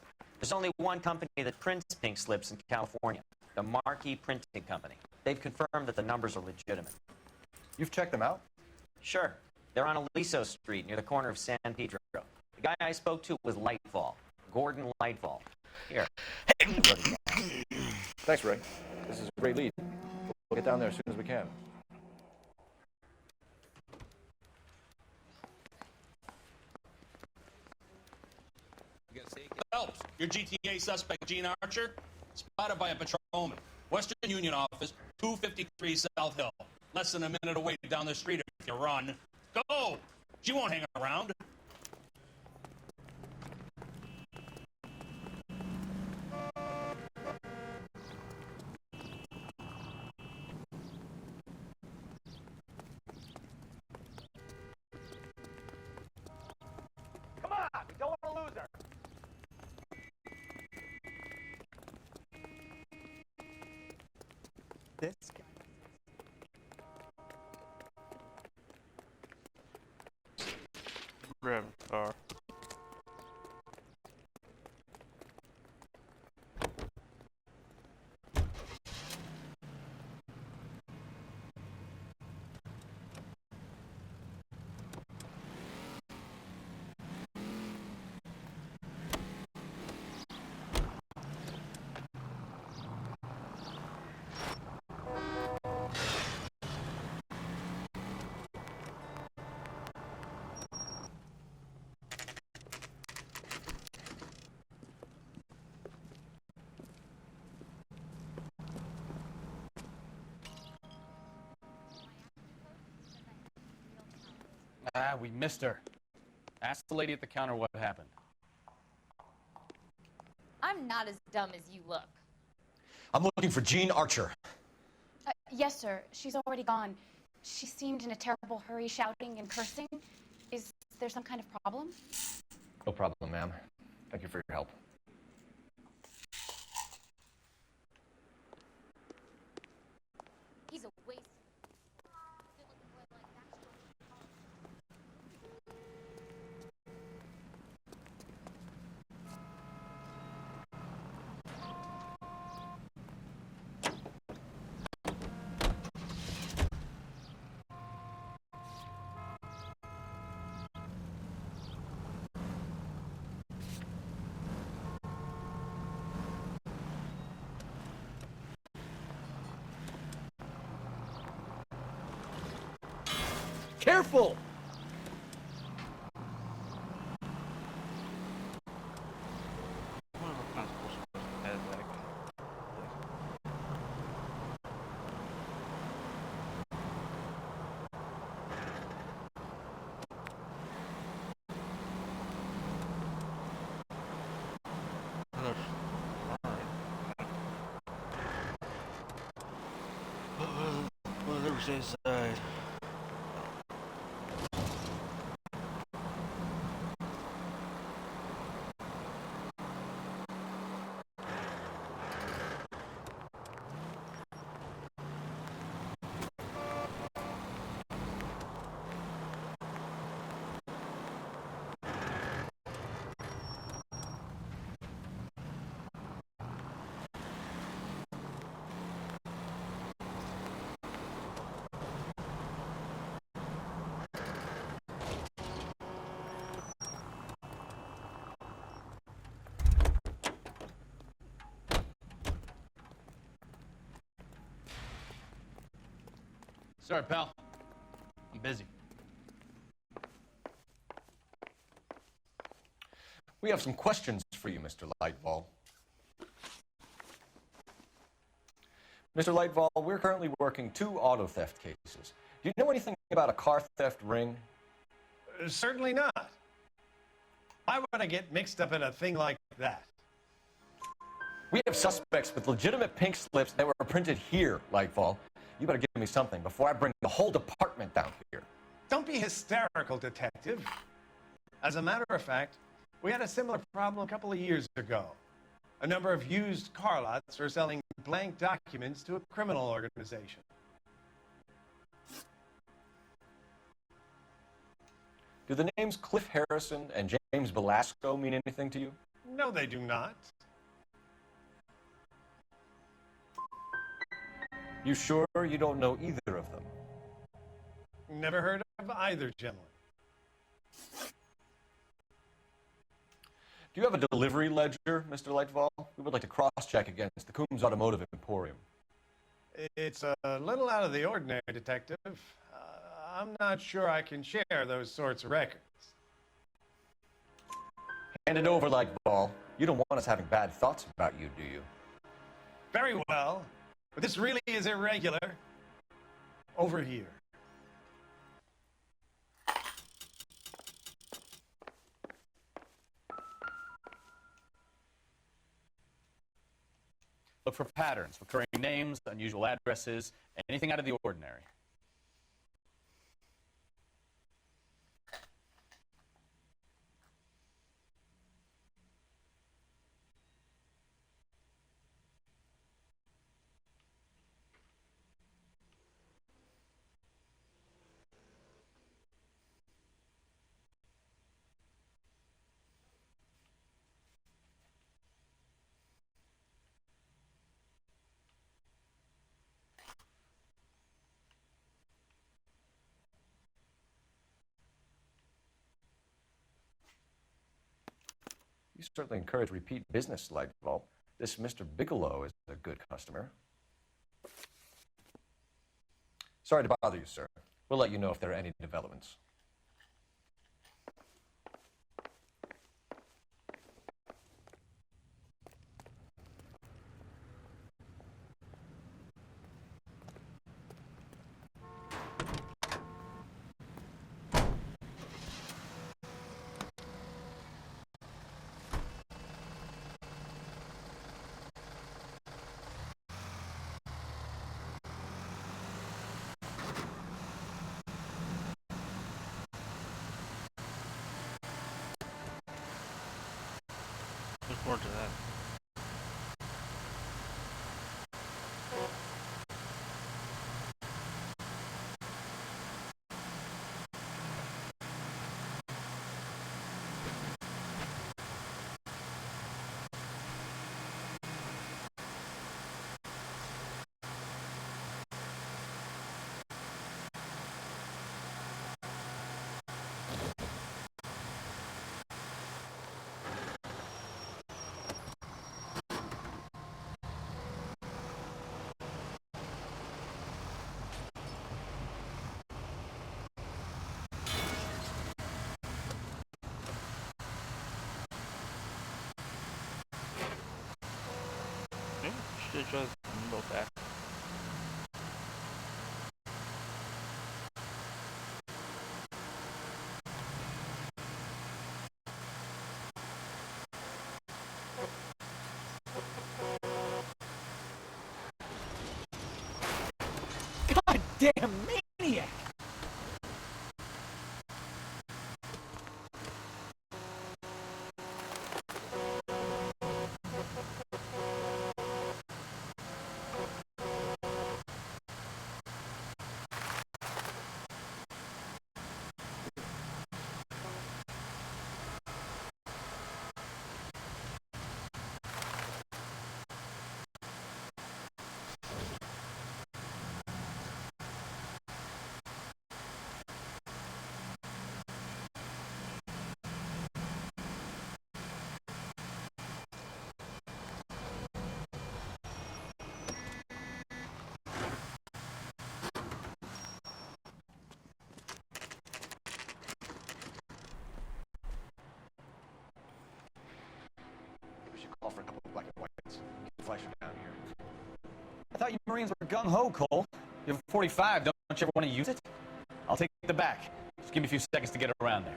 There's only one company that prints pink slips in California, the Marquee Printing Company. They've confirmed that the numbers are legitimate. You've checked them out? Sure. They're on Aliso Street, near the corner of San Pedro. The guy I spoke to was Lightfall, Gordon Lightfall. Here. Thanks, Ray. This is a great lead. We'll get down there as soon as we can. Phelps, your GTA suspect, Gene Archer, spotted by a patrolman. Western Union office, 253 South Hill. Less than a minute away down the street if you run. Go! She won't hang around. Come on, we don't want to lose her. This guy. Grab a car. Ah, we missed her. Ask the lady at the counter what happened. I'm not as dumb as you look. I'm looking for Gene Archer. Yes, sir. She's already gone. She seemed in a terrible hurry, shouting and cursing. Is there some kind of problem? No problem, ma'am. Thank you for your help. He's a waste. Careful! Whatever's inside. Sorry, pal. I'm busy. We have some questions for you, Mr. Lightfall. Mr. Lightfall, we're currently working 2 auto theft cases. Do you know anything about a car theft ring? Certainly not. Why would I get mixed up in a thing like that? We have suspects with legitimate pink slips that were printed here, Lightfall. You better give me something before I bring the whole department down here. Don't be hysterical, Detective. As a matter of fact, we had a similar problem a couple of years ago. A number of used car lots were selling blank documents to a criminal organization. Do the names Cliff Harrison and James Velasco mean anything to you? No, they do not. You sure you don't know either of them? Never heard of either gentleman. Do you have a delivery ledger, Mr. Lightfall? We would like to cross-check against the Coombs Automotive Emporium. It's a little out of the ordinary, Detective. I'm not sure I can share those sorts of records. Hand it over, Lightfall. You don't want us having bad thoughts about you, do you? Very well. But this really is irregular. Over here. Look for patterns, recurring names, unusual addresses, anything out of the ordinary. You certainly encourage repeat business, Lightfall. This Mr. Bigelow is a good customer. Sorry to bother you, sir. We'll let you know if there are any developments. Look forward to that. Maybe we should just go back. Goddamn maniac! We should call for a couple of black and whites. Keep the flasher down here. I thought you were Californians were gung-ho, Cole. You have a 45, don't you ever want to use it? I'll take the back. Just give me a few seconds to get around there.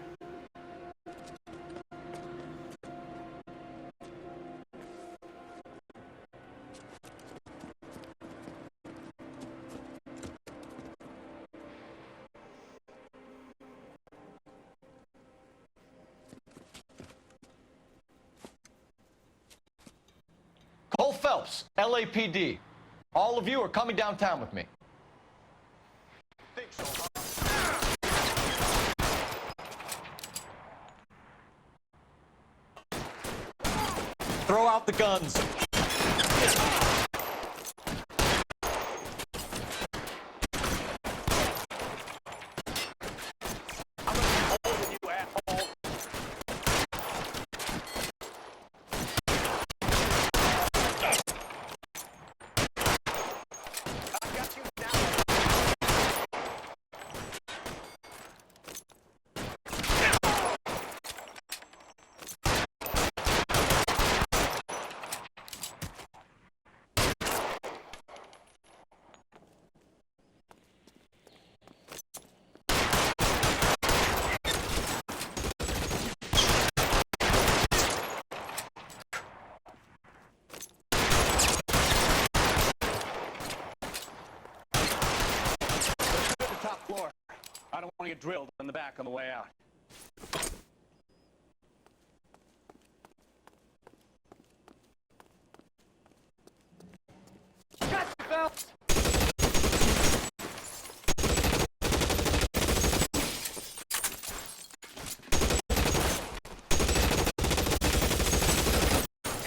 Cole Phelps, LAPD. All of you are coming downtown with me. Throw out the guns. I don't want to get drilled in the back on the way out. Gotcha, Phelps!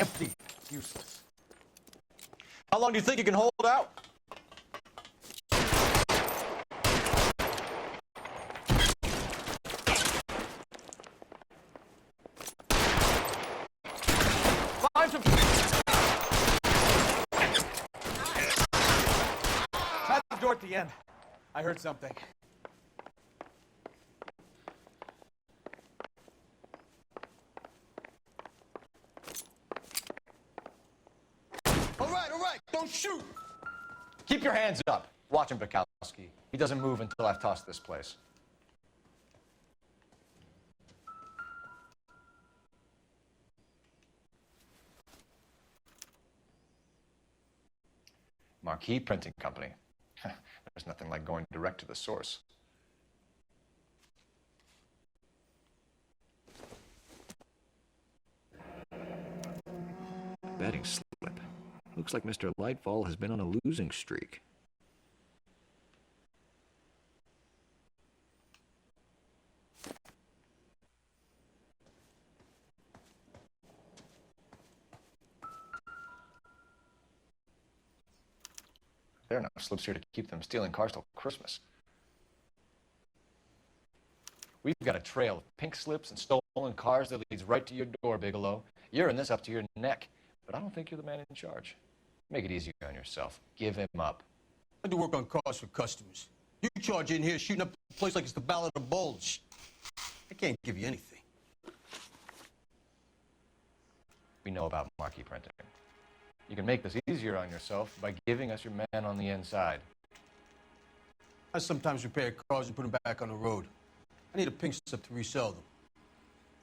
Empty. Useless. How long do you think you can hold out? Find some... Try the door at the end. I heard something. All right, don't shoot! Keep your hands up. Watch him, Bukowski. He doesn't move until I've tossed this place. Marquee Printing Company. There's nothing like going direct to the source. Betting slip. Looks like Mr. Lightfall has been on a losing streak. There are enough slips here to keep them stealing cars till Christmas. We've got a trail of pink slips and stolen cars that leads right to your door, Bigelow. You're in this up to your neck, but I don't think you're the man in charge. Make it easier on yourself. Give him up. I do work on cars for customers. You charge in here shooting up the place like it's the Ballad of Bulge. I can't give you anything. We know about marquee printing. You can make this easier on yourself by giving us your man on the inside. I sometimes repair cars and put them back on the road. I need a pink slip to resell them.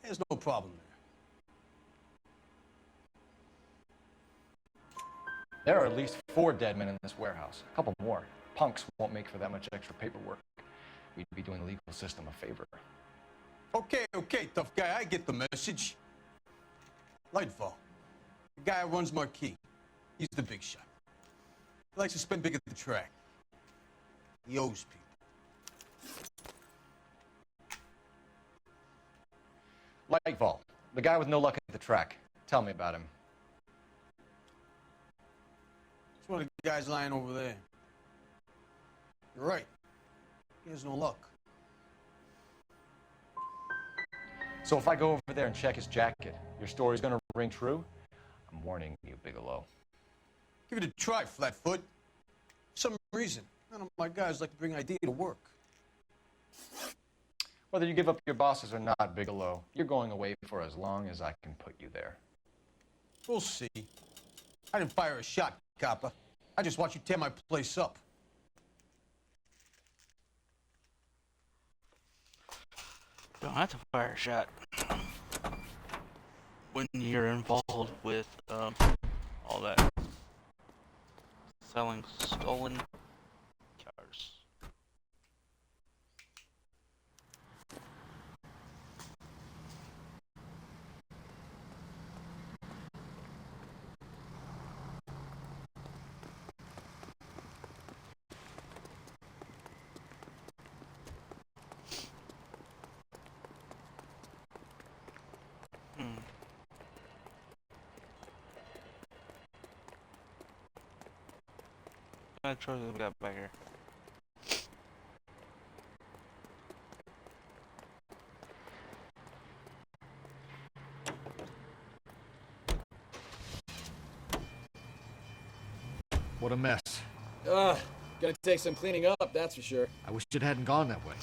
There's no problem there. There are at least 4 dead men in this warehouse. A couple more. Punks won't make for that much extra paperwork. We'd be doing the legal system a favor. Okay, tough guy, I get the message. Lightfall, the guy who runs Marquee. He's the big shot. He likes to spend big at the track. He owes people. Lightfall, the guy with no luck at the track. Tell me about him. It's one of the guys lying over there. You're right. He has no luck. So if I go over there and check his jacket, your story's gonna ring true? I'm warning you, Bigelow. Give it a try, Flatfoot. For some reason, none of my guys like to bring ID to work. Whether you give up your bosses or not, Bigelow, you're going away for as long as I can put you there. We'll see. I didn't fire a shot, copper. I just watched you tear my place up. Don't have to fire a shot when you're involved with all that selling stolen cars. What kind of choices we got back here? What a mess. Gonna take some cleaning up, that's for sure. I wish it hadn't gone that way.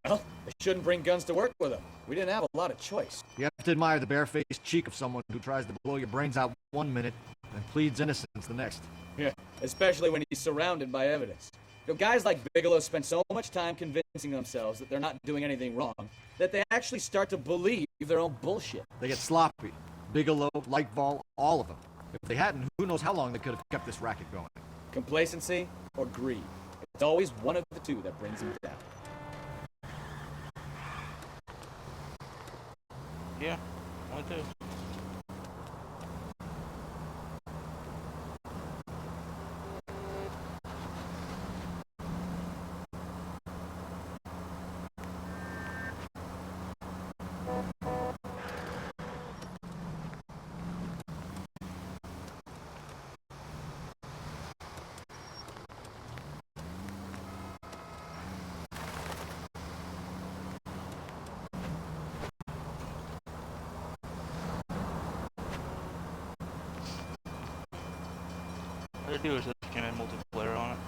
Well, they shouldn't bring guns to work with them. We didn't have a lot of choice. You have to admire the barefaced cheek of someone who tries to blow your brains out one minute and pleads innocence the next. Yeah, especially when he's surrounded by evidence. You know, guys like Bigelow spend so much time convincing themselves that they're not doing anything wrong that they actually start to believe their own bullshit. They get sloppy. Bigelow, Lightfall, all of them. If they hadn't, who knows how long they could have kept this racket going. Complacency or greed. It's always one of the two that brings them down. Yeah, I do. What I do is just can I multiplayer on it.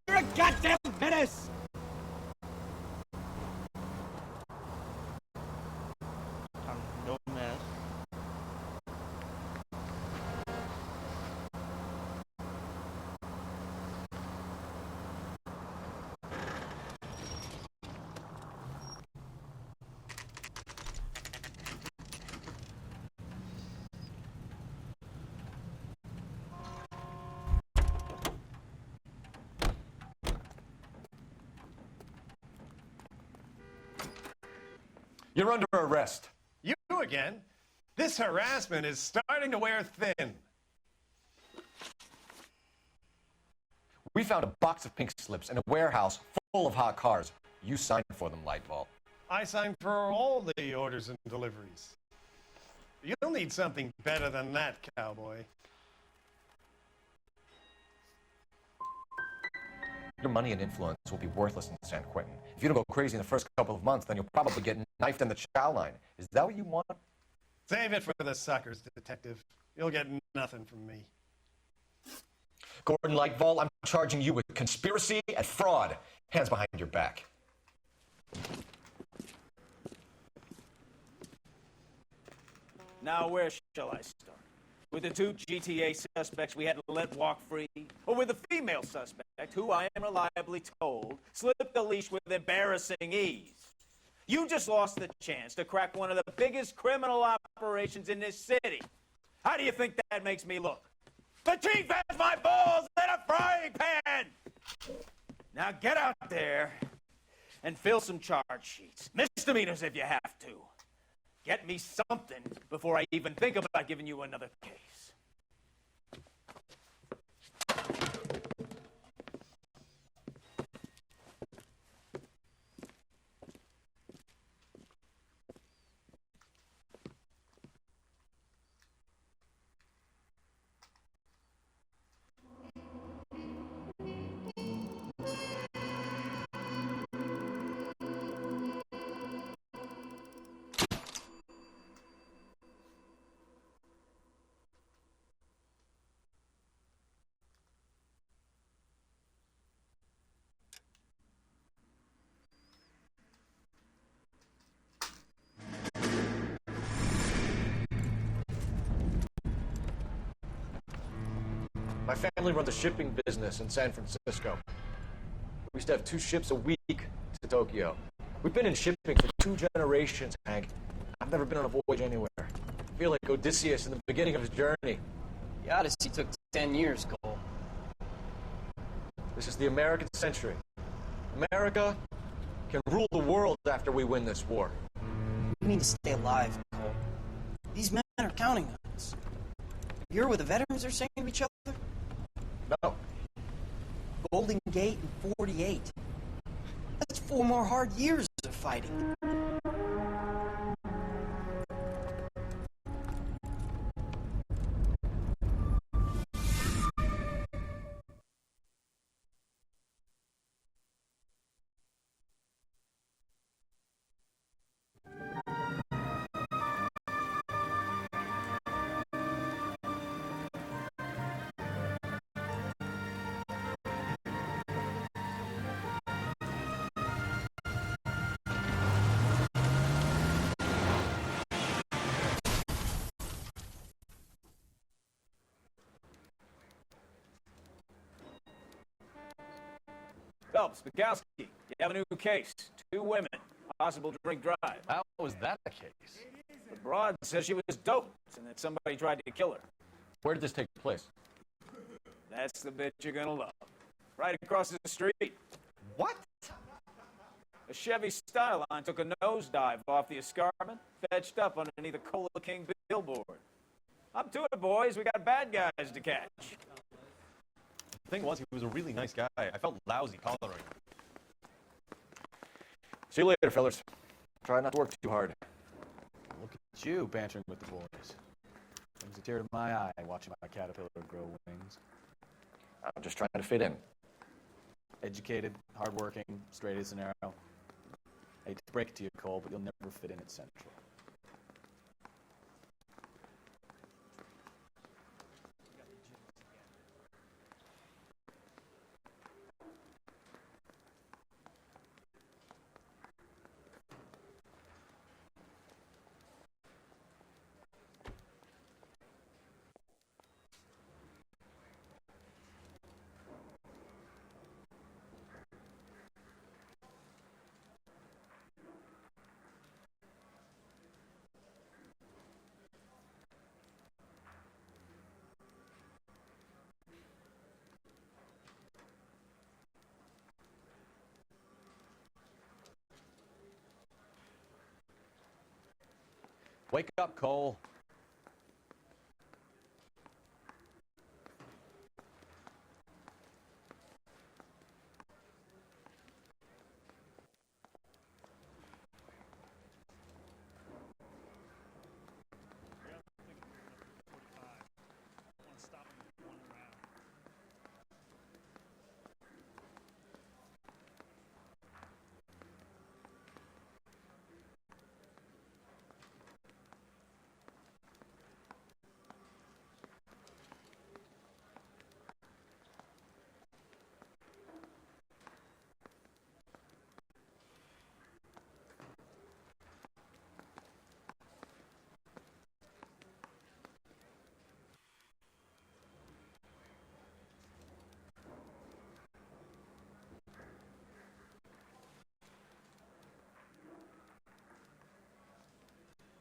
You're a goddamn menace! I'm no mess. You're under arrest. You again? This harassment is starting to wear thin. We found a box of pink slips in a warehouse full of hot cars. You signed for them, Lightfall. I signed for all the orders and deliveries. You'll need something better than that, cowboy. Your money and influence will be worthless in San Quentin. If you don't go crazy in the first couple of months, then you'll probably get knifed in the chow line. Is that what you want? Save it for the suckers, detective. You'll get nothing from me. Gordon Lightfall, I'm charging you with conspiracy and fraud. Hands behind your back. Now, where shall I start? With the two GTA suspects we had to let walk free? Or with the female suspect, who I am reliably told slipped the leash with embarrassing ease? You just lost the chance to crack one of the biggest criminal operations in this city. How do you think that makes me look? The chief has my balls in a frying pan! Now get out there and fill some charge sheets. Misdemeanors if you have to. Get me something before I even think about giving you another case. My family runs a shipping business in San Francisco. We used to have 2 ships a week to Tokyo. We've been in shipping for 2 generations, Hank. I've never been on a voyage anywhere. I feel like Odysseus in the beginning of his journey. The Odyssey took 10 years, Cole. This is the American century. America can rule the world after we win this war. We need to stay alive, Cole. These men are counting on us. You hear what the veterans are saying to each other? No. Golden Gate in 48. That's 4 more hard years of fighting. Phelps, Bukowski, you have a new case. 2 women, possible drink drive. How was that the case? The broad says she was doped and that somebody tried to kill her. Where did this take place? That's the bit you're gonna love. Right across the street. What? A Chevy Skyline took a nosedive off the escarpment, fetched up underneath a Cola King billboard. Up to it, boys. We got bad guys to catch. The thing was, he was a really nice guy. I felt lousy collaring him. See you later, fellas. Try not to work too hard. Look at you bantering with the boys. Brings a tear to my eye watching my caterpillar grow wings. I'm just trying to fit in. Educated, hardworking, straight as an arrow. I hate to break it to you, Cole, but you'll never fit in at Central. Wake up, Cole.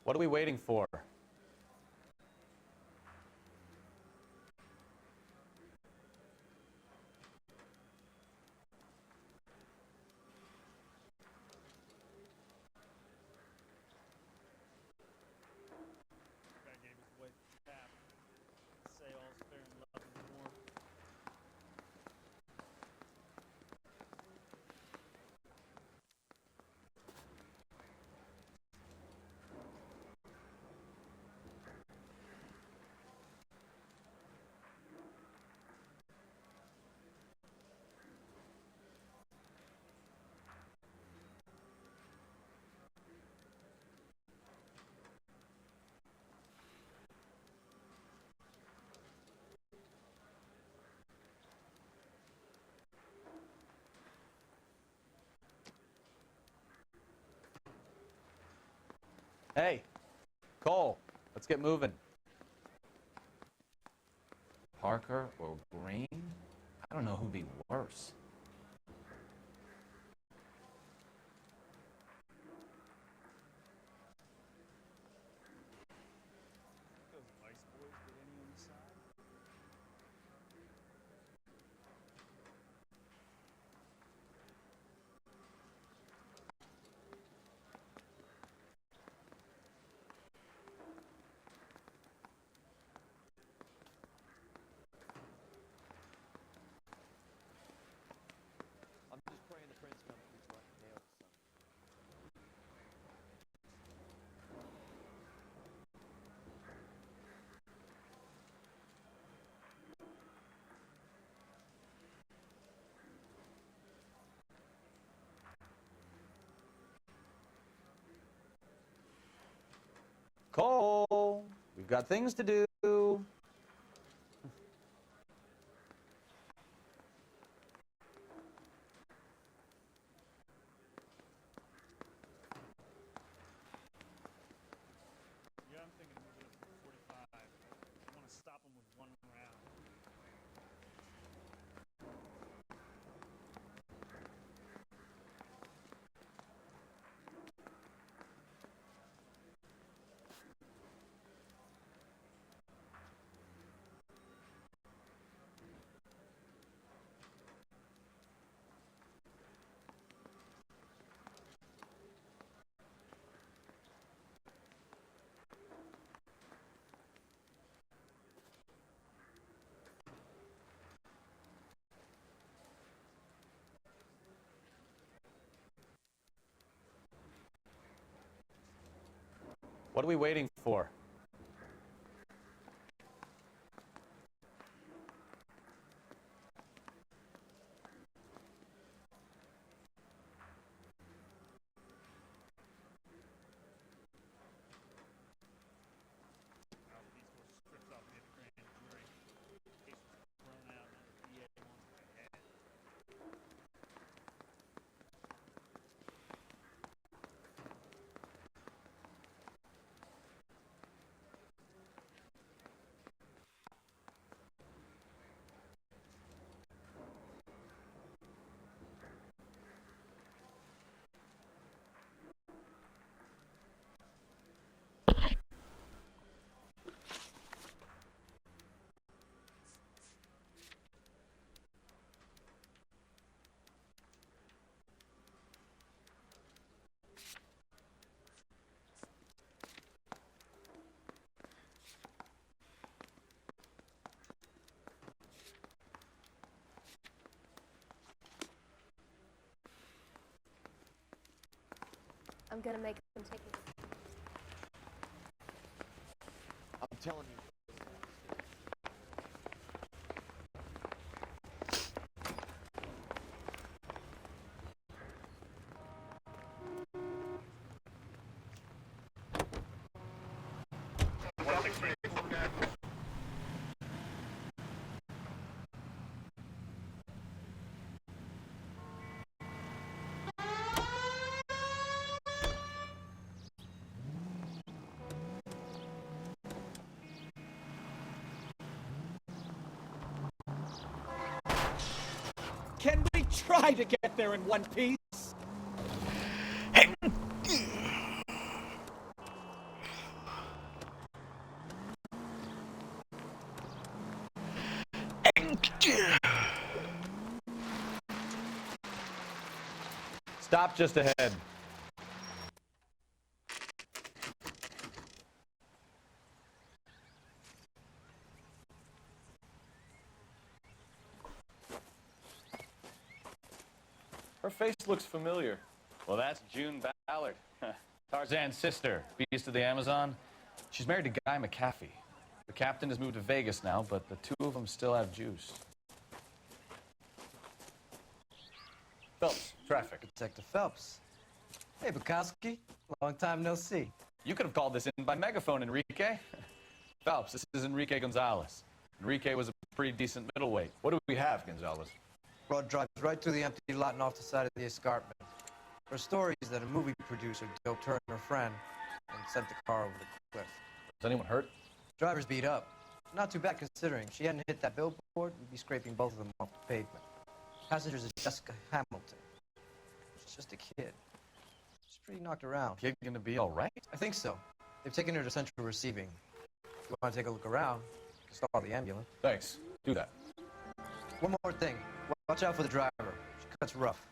What are we waiting for? Hey, Cole, let's get moving. darker or green, I don't know who'd be worse. I'm just praying the prince comes through so I can nail this son. Cole, we've got things to do. Yeah, I'm thinking of moving up to 45. I want to stop him with one round. What are we waiting for? These were stripped off me at the grand jury. Case was thrown out, now the DA wants my head. I'm gonna make them take it. I'm telling you. Can we try to get there in one piece? Stop just ahead. Her face looks familiar. Well, that's June Ballard, Tarzan's sister, beast of the Amazon. She's married to Guy McAfee. The captain has moved to Vegas now, but the two of them still have juice. Phelps, traffic. Detective Phelps. Hey, Bukowski. Long time no see. You could have called this in by megaphone, Enrique. Phelps, this is Enrique Gonzalez. Enrique was a pretty decent middleweight. What do we have, Gonzalez? Road drives right through the empty lot and off the side of the escarpment. There are stories that a movie producer doped her and her friend and sent the car over the cliff. Is anyone hurt? Driver's beat up. Not too bad considering. If she hadn't hit that billboard, we'd be scraping both of them off the pavement. Passenger's is Jessica Hamilton. She's just a kid. She's pretty knocked around. Kid gonna be all right? I think so. They've taken her to central receiving. If you want to take a look around, you can stall the ambulance. Thanks. Do that. One more thing. Watch out for the driver. She cuts rough.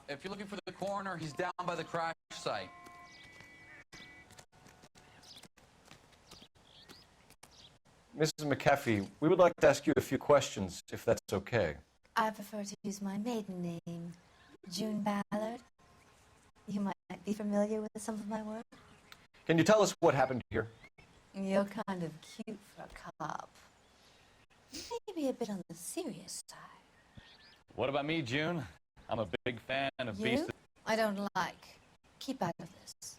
If you're looking for the coroner, he's down by the crash site. Mrs. McAfee, we would like to ask you a few questions, if that's okay. I prefer to use my maiden name, June Ballard. You might be familiar with some of my work. Can you tell us what happened here? You're kind of cute for a cop. Maybe a bit on the serious side. What about me, June? I'm a big fan of You? beasts. I don't like. Keep out of this.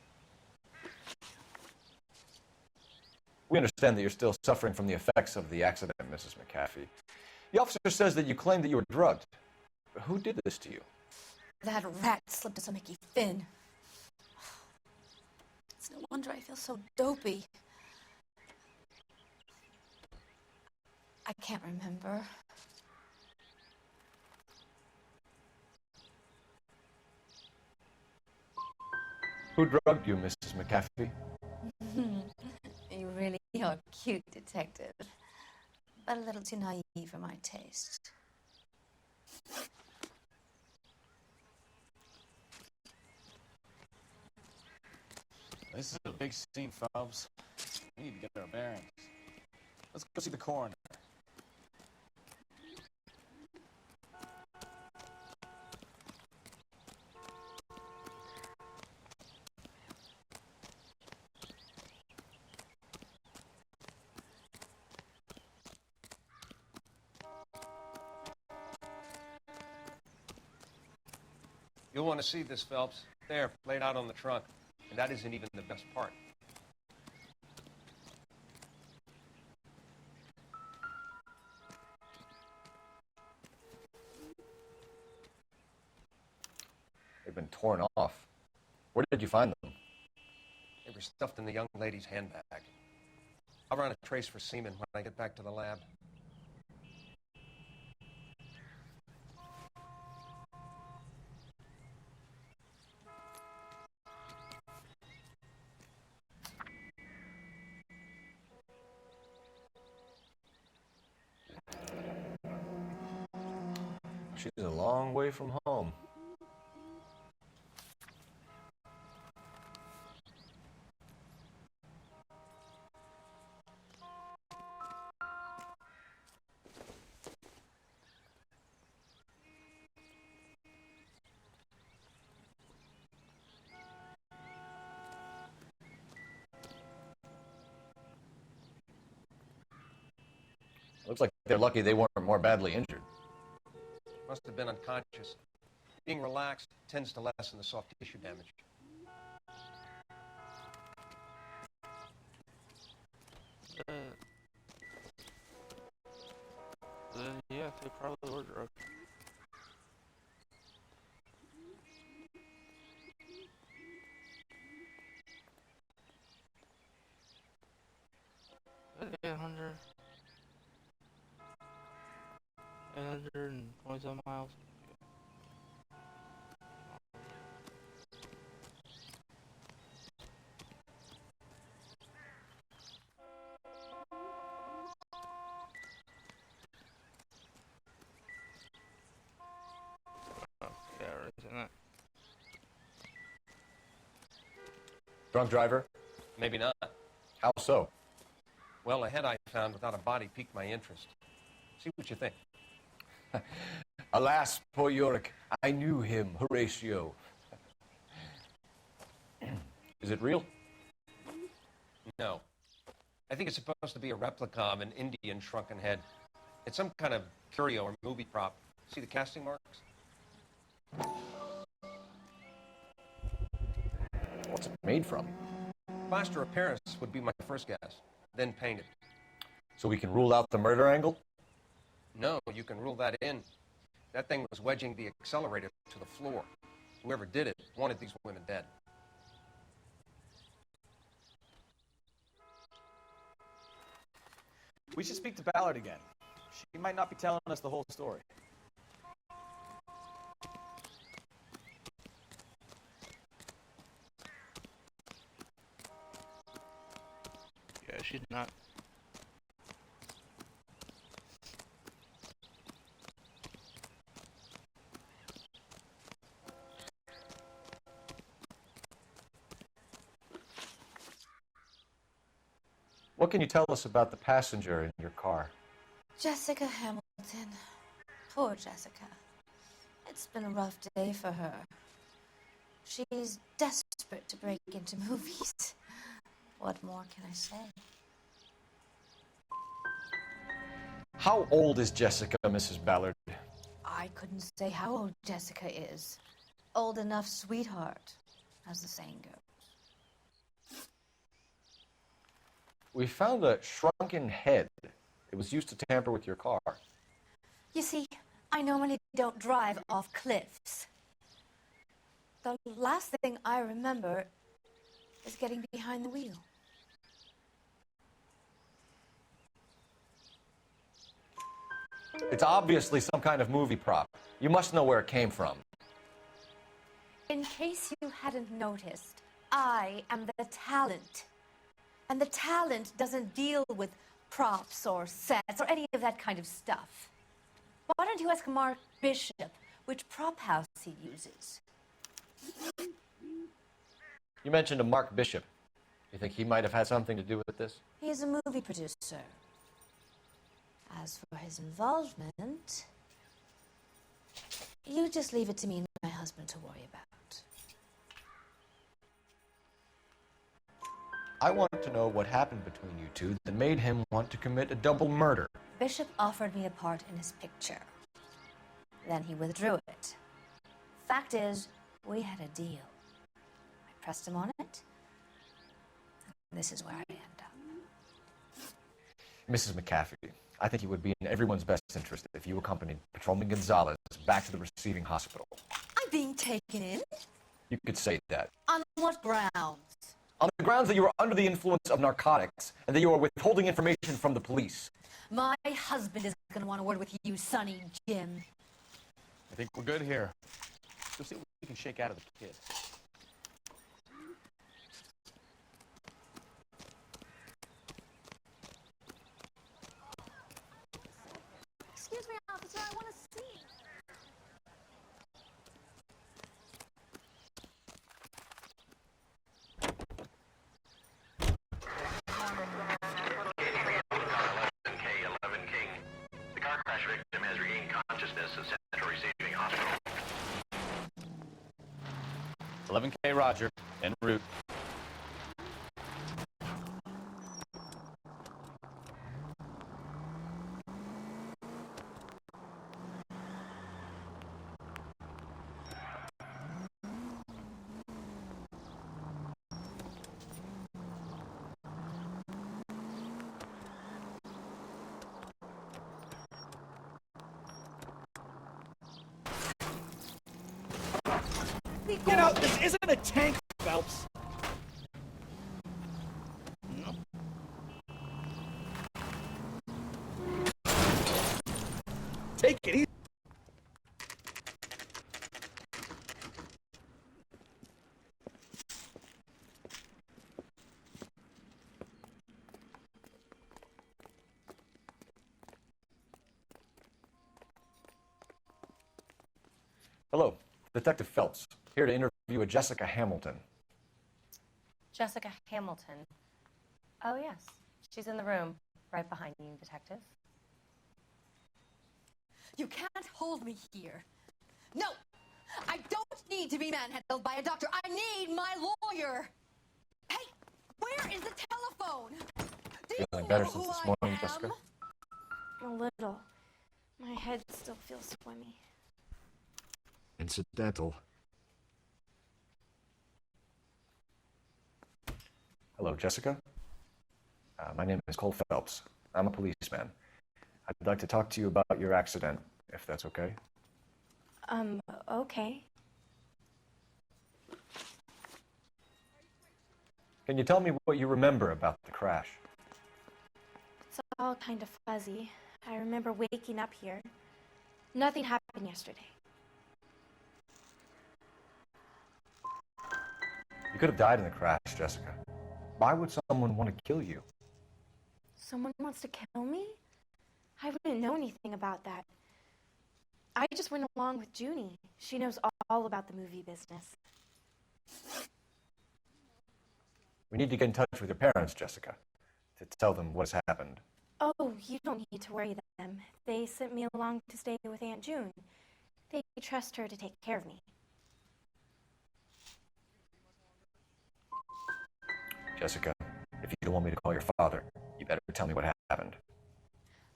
We understand that you're still suffering from the effects of the accident, Mrs. McAfee. The officer says that you claimed that you were drugged. Who did this to you? That rat slipped us a Mickey Finn. It's no wonder I feel so dopey. I can't remember. Who drugged you, Mrs. McAfee? You really are cute, detective. But a little too naive for my taste. This is a big scene, Phelps. We need to get our bearings. Let's go see the coroner. You'll want to see this, Phelps. There, laid out on the trunk. And that isn't even the best part. They've been torn off. Where did you find them? They were stuffed in the young lady's handbag. I'll run a trace for semen when I get back to the lab. She's a long way from home. Looks like they're lucky they weren't more badly injured. Must have been unconscious. Being relaxed tends to lessen the soft tissue damage. Yeah, they probably were drugged. Yeah, 827 miles. Isn't it? Drunk driver? Maybe not. How so? Well, the head I found without a body piqued my interest. See what you think. Alas, poor Yorick, I knew him, Horatio. Is it real? No. I think it's supposed to be a replica of an Indian shrunken head. It's some kind of curio or movie prop. See the casting marks? What's it made from? Plaster of Paris would be my first guess, then painted. So we can rule out the murder angle? No, you can rule that in. That thing was wedging the accelerator to the floor. Whoever did it wanted these women dead. We should speak to Ballard again. She might not be telling us the whole story. Yeah, she's not. What can you tell us about the passenger in your car? Jessica Hamilton. Poor Jessica. It's been a rough day for her. She's desperate to break into movies. What more can I say? How old is Jessica, Mrs. Ballard? I couldn't say how old Jessica is. Old enough, sweetheart, as the saying goes. We found a shrunken head. It was used to tamper with your car. You see, I normally don't drive off cliffs. The last thing I remember is getting behind the wheel. It's obviously some kind of movie prop. You must know where it came from. In case you hadn't noticed, I am the talent. And the talent doesn't deal with props or sets or any of that kind of stuff. Why don't you ask Mark Bishop which prop house he uses? You mentioned a Mark Bishop. You think he might have had something to do with this? He's a movie producer. As for his involvement, you just leave it to me and my husband to worry about. I want to know what happened between you two that made him want to commit a double murder. Bishop offered me a part in his picture. Then he withdrew it. Fact is, we had a deal. I pressed him on it. This is where I end up. Mrs. McAfee, I think it would be in everyone's best interest if you accompanied Patrolman Gonzalez back to the receiving hospital. I'm being taken in? You could say that. On what grounds? On the grounds that you were under the influence of narcotics and that you were withholding information from the police. My husband is going to want a word with you, Sonny Jim. I think we're good here. Let's see what we can shake out of the kid. Excuse me, officer, I want to see. 11K, Roger. En route. Get out! This isn't a tank, Phelps! No. Take it easy. Hello, Detective Phelps, here to interview a Jessica Hamilton. Jessica Hamilton. Oh, yes. She's in the room, right behind you, Detective. You can't hold me here. No! I don't need to be manhandled by a doctor. I need my lawyer! Hey! Where is the telephone? Do you Feeling better know since who this I morning, am? Jessica? A little. My head still feels swimmy. Incidental. Hello, Jessica. My name is Cole Phelps. I'm a policeman. I'd like to talk to you about your accident, if that's okay. Okay. Can you tell me what you remember about the crash? It's all kind of fuzzy. I remember waking up here. Nothing happened yesterday. You could have died in the crash, Jessica. Why would someone want to kill you? Someone wants to kill me? I wouldn't know anything about that. I just went along with Junie. She knows all about the movie business. We need to get in touch with your parents, Jessica, to tell them what's happened. Oh, you don't need to worry them. They sent me along to stay with Aunt June. They trust her to take care of me. Jessica, if you don't want me to call your father, you better tell me what happened.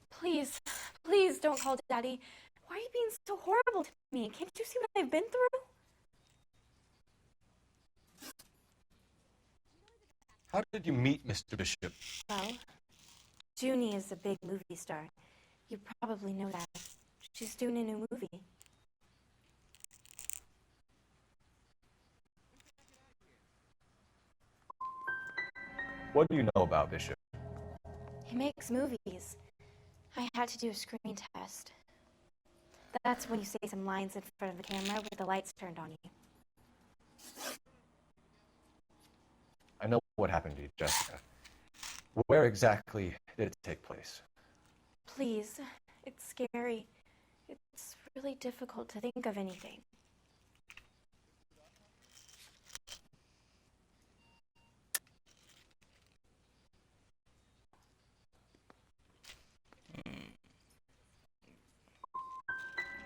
Please, please don't call Daddy. Why are you being so horrible to me? Can't you see what I've been through? How did you meet Mr. Bishop? Well, Junie is a big movie star. You probably know that. She's doing a new movie. What do you know about Bishop? He makes movies. I had to do a screen test. That's when you say some lines in front of the camera with the lights turned on you. I know what happened to you, Jessica. Where exactly did it take place? Please, it's scary. It's really difficult to think of anything.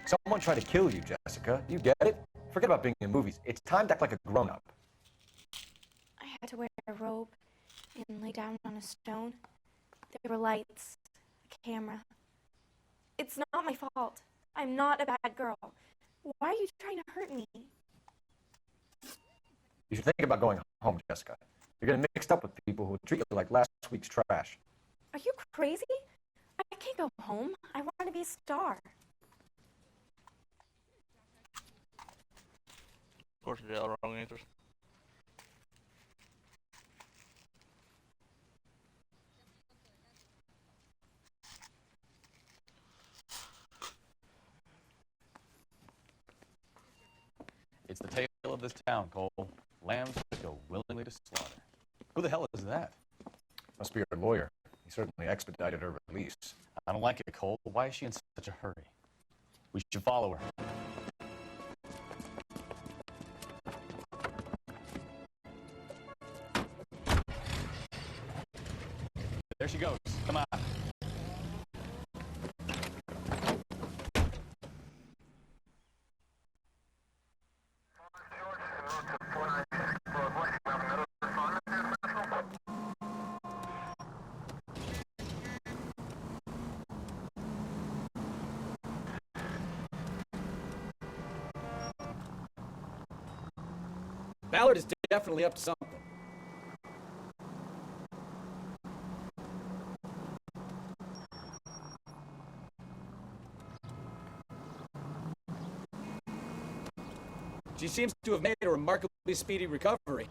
Someone tried to kill you, Jessica. You get it? Forget about being in movies. It's time to act like a grown-up. I had to wear a robe and lay down on a stone. There were lights, a camera. It's not my fault. I'm not a bad girl. Why are you trying to hurt me? You should think about going home, Jessica. You're getting mixed up with people who treat you like last week's trash. Are you crazy? I can't go home. I want to be a star. Of course, they all wrong answers. It's the tale of this town, Cole. Lambs that go willingly to slaughter. Who the hell is that? Must be her lawyer. He certainly expedited her release. I don't like it, Cole. Why is she in such a hurry? We should follow her. There she goes. Come on. Ballard is definitely up to something. She seems to have made a remarkably speedy recovery.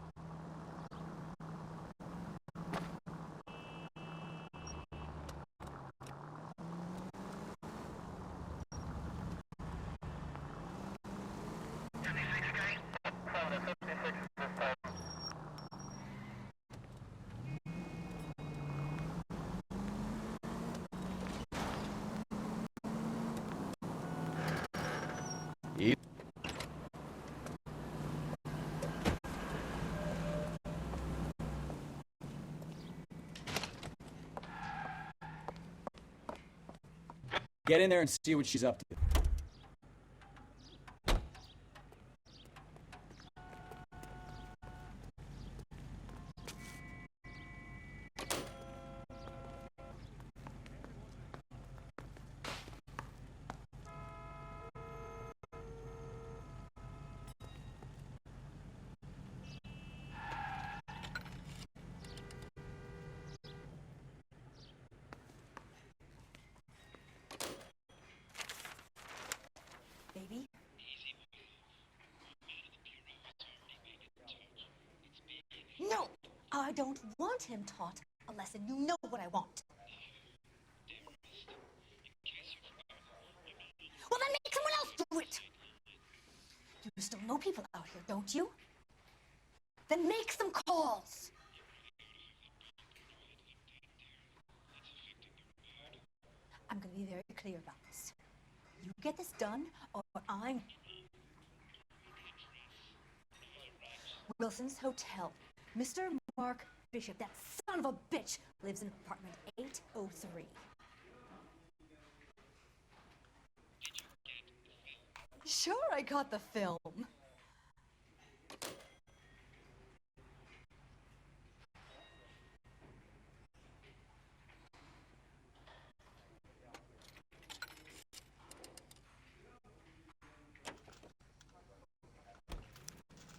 Get in there and see what she's up to. Baby? No, I don't want him taught a lesson. You know what I want. know people out here, don't you? Then make some calls. I'm going to be very clear about this. You get this done, or I'm... Wilson's Hotel. Mr. Mark Bishop, that son of a bitch, lives in apartment 803. Sure, I got the film.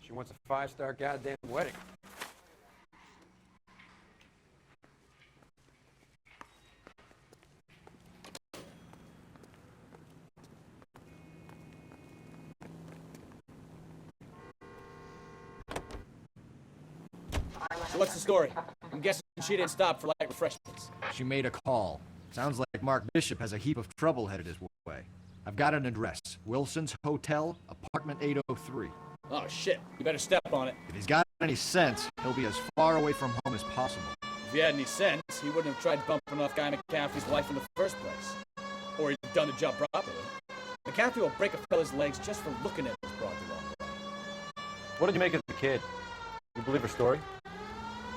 She wants a 5-star goddamn wedding. So what's the story? I'm guessing she didn't stop for light refreshments. She made a call. Sounds like Mark Bishop has a heap of trouble headed his way. I've got an address. Wilson's Hotel, apartment 803. Oh, shit. You better step on it. If he's got any sense, he'll be as far away from home as possible. If he had any sense, he wouldn't have tried bumping off Guy McCaffrey's wife in the first place. Or he'd done the job properly. McCaffrey will break a fella's legs just for looking at his broad the wrong way. What did you make of the kid? You believe her story?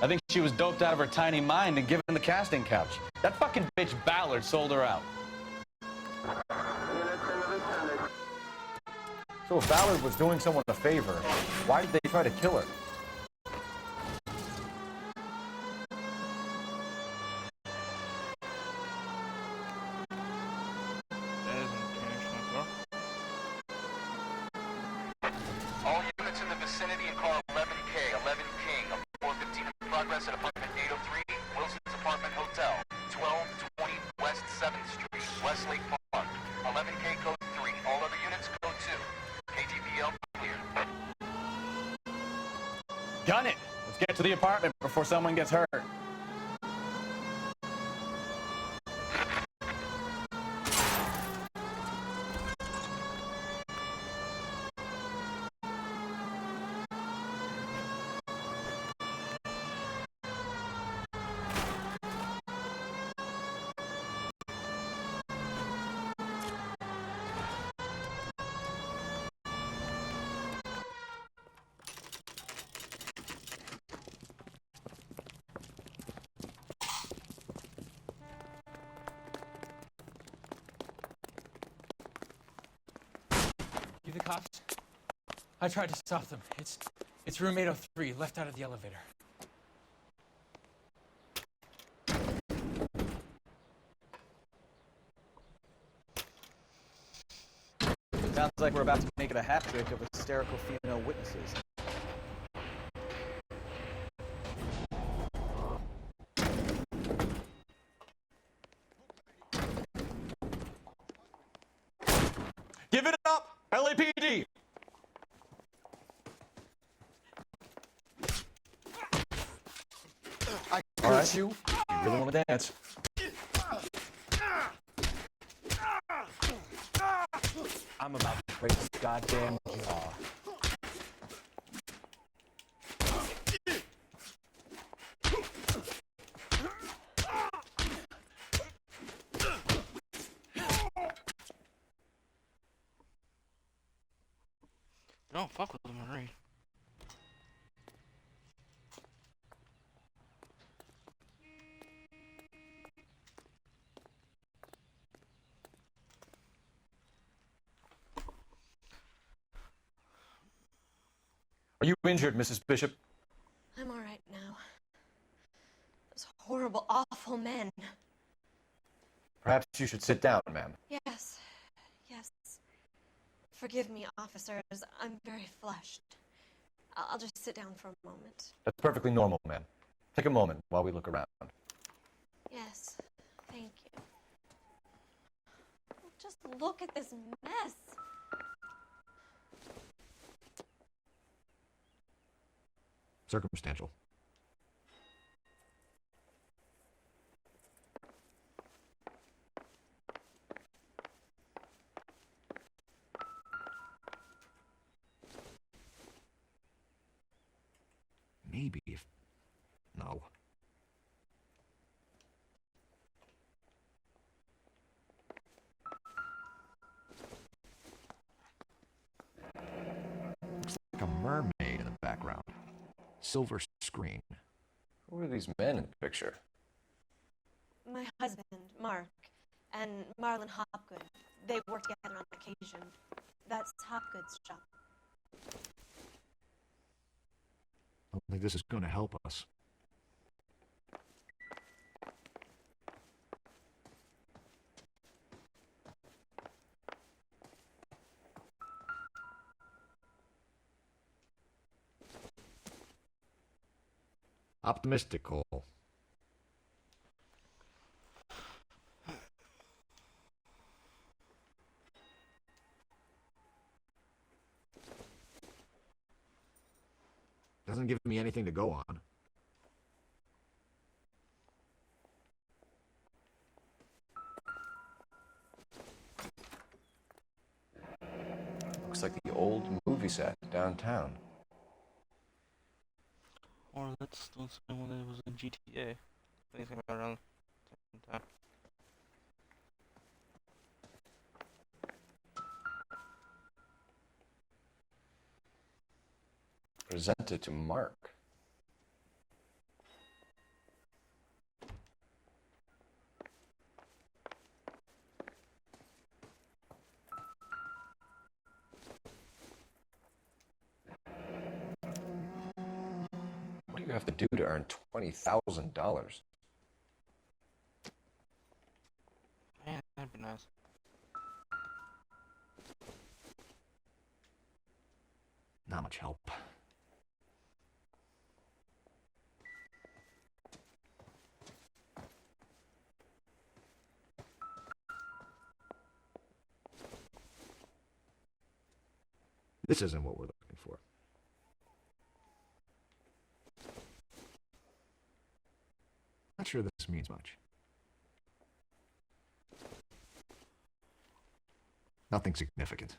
I think she was doped out of her tiny mind and given the casting couch. That fucking bitch Ballard sold her out. So if Ballard was doing someone a favor, why did they try to kill her? All units in the vicinity and car 11K, 11 King, of 415 in progress at apartment 803, Wilson's Apartment Hotel, 1220 West 7th Street, Westlake Park. 11K code 3, all other units code 2. KGPL clear. Gun it! Let's get to the apartment before someone gets hurt. You the cops? I tried to stop them. It's room 803, left out of the elevator. Sounds like we're about to make it a hat trick of hysterical female witnesses. Give it up, LAPD! I hurt you. You really want to dance? I'm about to break this goddamn jaw. Don't fuck with the Marine. Are you injured, Mrs. Bishop? I'm all right now. Those horrible, awful men. Perhaps you should sit down, ma'am. Yes. Yes. Forgive me, officers. I'm very flushed. I'll just sit down for a moment. That's perfectly normal, ma'am. Take a moment while we look around. Yes. Thank you. Just look at this mess. Circumstantial. maybe if... No. Looks like a mermaid in the background. Silver screen. Who are these men in the picture? My husband, Mark, and Marlon Hopgood. They work together on occasion. That's Hopgood's shop. I don't think this is going to help us. Optimistical. Doesn't give me anything to go on. Looks like the old movie set downtown. Or that's still when it was in GTA. Anything around the same time. Presented to Mark. What do you have to do to earn $20,000? Man, that'd be nice. Not much help. This isn't what we're looking for. Not sure this means much. Nothing significant.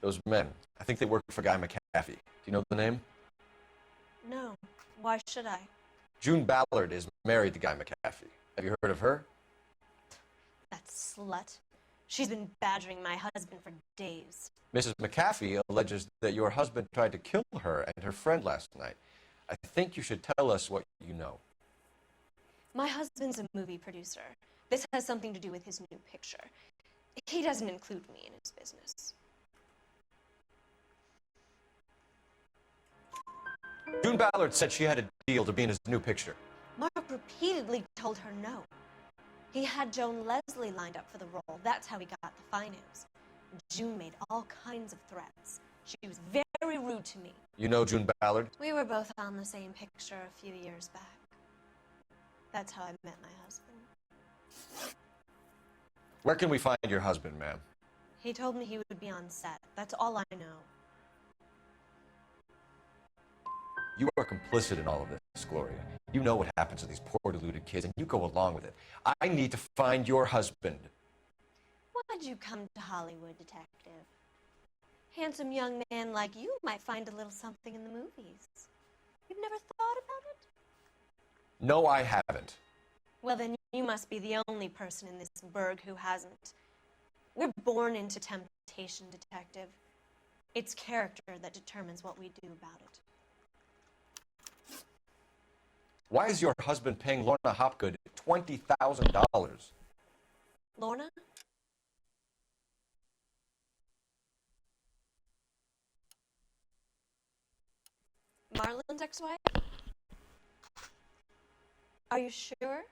Those men, I think they work for Guy McAfee. Do you know the name? No. Why should I? June Ballard is married to Guy McAfee. Have you heard of her? That slut. She's been badgering my husband for days. Mrs. McAfee alleges that your husband tried to kill her and her friend last night. I think you should tell us what you know. My husband's a movie producer. This has something to do with his new picture. He doesn't include me in his business. June Ballard said she had a deal to be in his new picture. Mark repeatedly told her no. He had Joan Leslie lined up for the role. That's how he got the finance. June made all kinds of threats. She was very rude to me. You know June Ballard? We were both on the same picture a few years back. That's how I met my husband. Where can we find your husband, ma'am? He told me he would be on set. That's all I know. You are complicit in all of this, Gloria. You know what happens to these poor deluded kids, and you go along with it. I need to find your husband. Why'd you come to Hollywood, detective? Handsome young man like you might find a little something in the movies. You've never thought about it? No, I haven't. Well, then you must be the only person in this burg who hasn't. We're born into temptation, detective. It's character that determines what we do about it. Why is your husband paying Lorna Hopgood $20,000? Lorna? Marlon's ex-wife? Are you sure?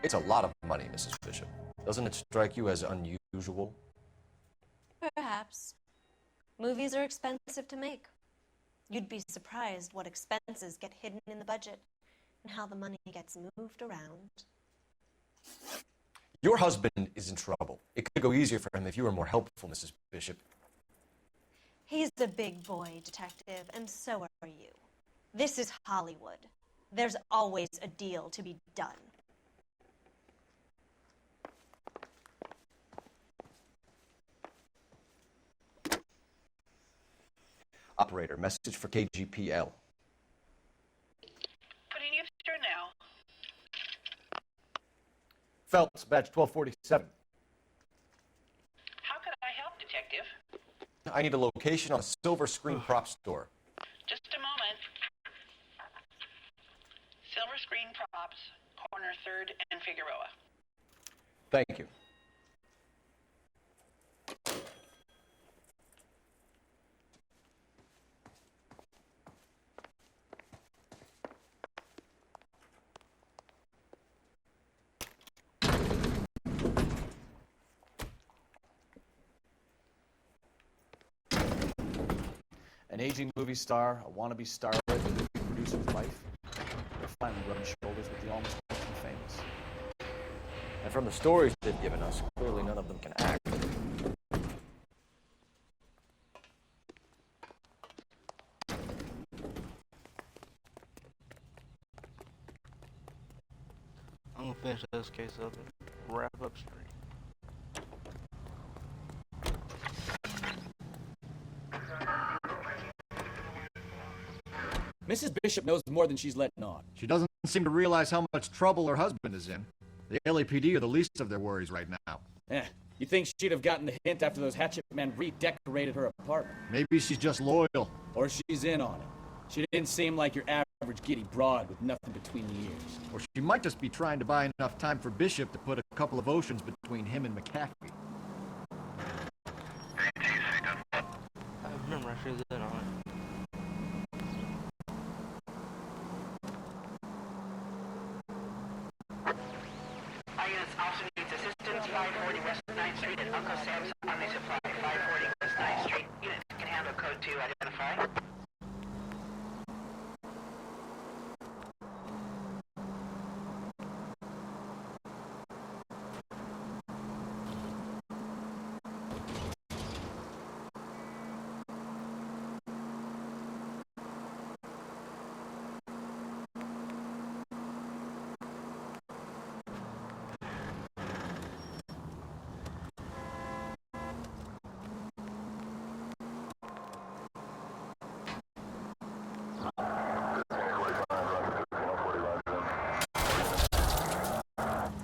It's a lot of money, Mrs. Bishop. Doesn't it strike you as unusual? Perhaps. Movies are expensive to make. You'd be surprised what expenses get hidden in the budget and how the money gets moved around. Your husband is in trouble. It could go easier for him if you were more helpful, Mrs. Bishop. He's a big boy, detective, and so are you. This is Hollywood. There's always a deal to be done. Operator, message for KGPL. Putting you through now. Phelps, badge 1247. How could I help, Detective? I need a location on a silver screen prop store. Just a moment. Silver Screen Props, corner 3rd and Figueroa. Thank you. An aging movie star, a wannabe starlet, a movie producer's wife. They're finally rubbing shoulders with the almost famous. And from the stories they've given us, clearly none of them can act. I'm gonna finish this case up and wrap up stream. Mrs. Bishop knows more than she's letting on. She doesn't seem to realize how much trouble her husband is in. The LAPD are the least of their worries right now. You think she'd have gotten the hint after those hatchet men redecorated her apartment? Maybe she's just loyal. Or she's in on it. She didn't seem like your average giddy broad with nothing between the ears. Or she might just be trying to buy enough time for Bishop to put a couple of oceans between him and McCaffrey. I remember I should have done on it. INS also needs assistance, 540 West 9th Street and Uncle Sam's Army Supply, 540 West 9th Street. Units can handle code 2 identify.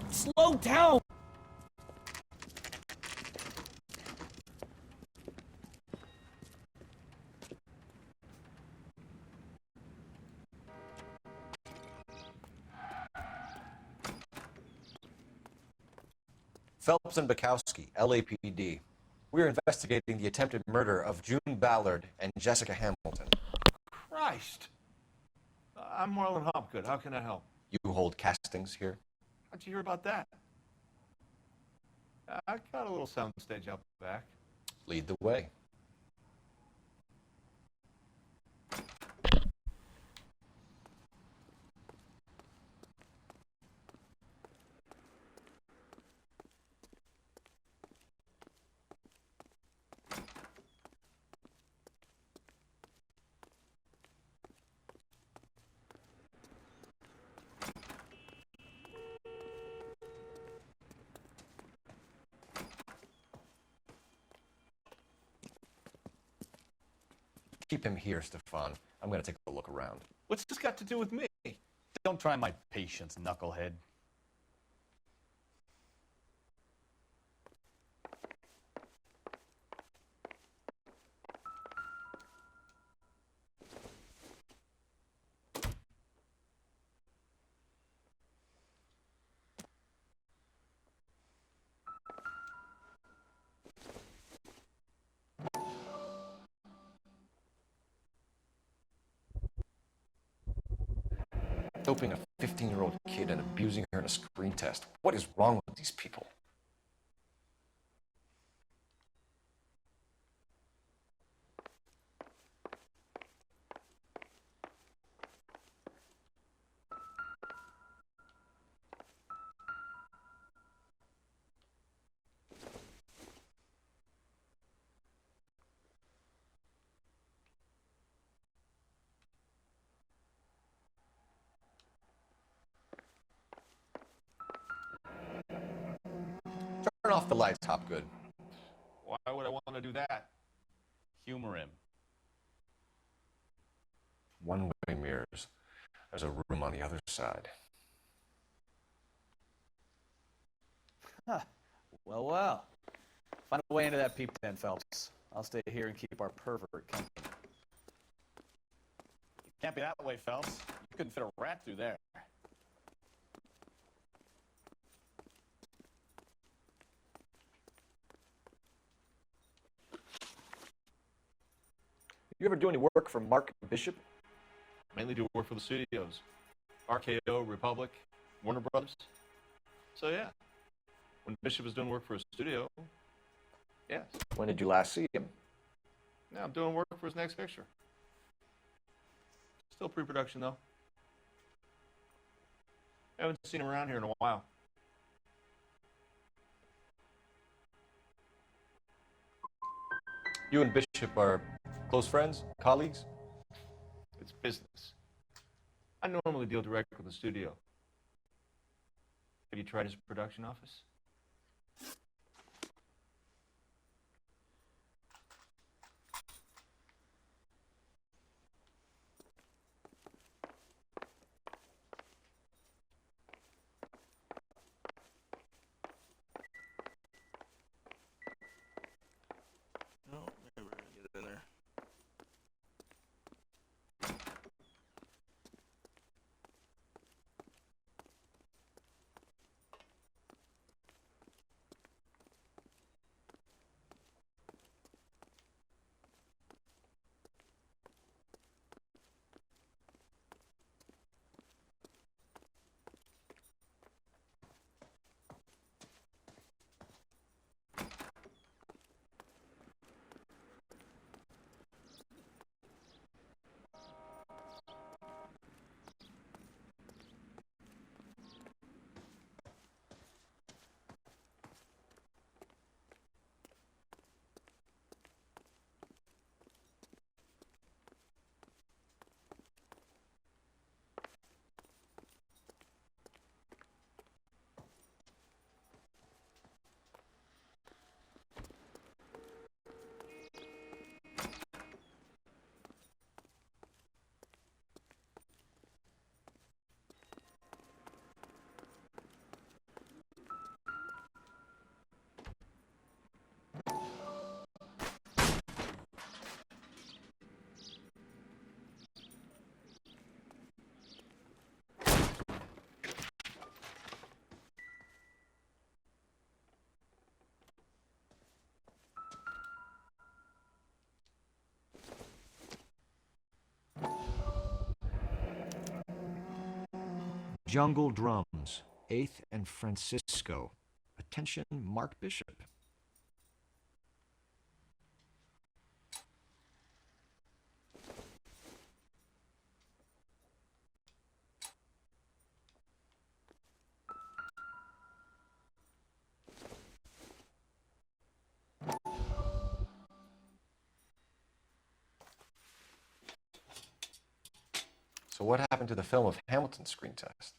Slow down! Phelps and Bukowski, LAPD. We're investigating the attempted murder of June Ballard and Jessica Hamilton. Christ. I'm Marlon Hopgood. How can I help? You hold castings here? How'd you hear about that? I got a little soundstage out back. Lead the way. Keep him here, Stefan. I'm going to take a look around. What's this got to do with me? Don't try my patience, knucklehead. Doping a 15-year-old kid and abusing her in a screen test. What is wrong with these people? Turn off the lights, Hopgood. Why would I want to do that? Humor him. One-way mirrors. There's a room on the other side. Huh. Well, well. Find a way into that peep tent, Phelps. I'll stay here and keep our pervert company. Can't be that way, Phelps. You couldn't fit a rat through there. You ever do any work for Mark Bishop? Mainly do work for the studios. RKO, Republic, Warner Brothers. So yeah, when Bishop was doing work for a studio, yes. When did you last see him? Now I'm doing work for his next picture. Still pre-production though. Haven't seen him around here in a while. You and Bishop are close friends, colleagues? It's business. I normally deal direct with the studio. Have you tried his production office? No, maybe we're gonna get it in there. Jungle Drums, 8th and Francisco. Attention, Mark Bishop. So what happened to the film of Hamilton's screen test?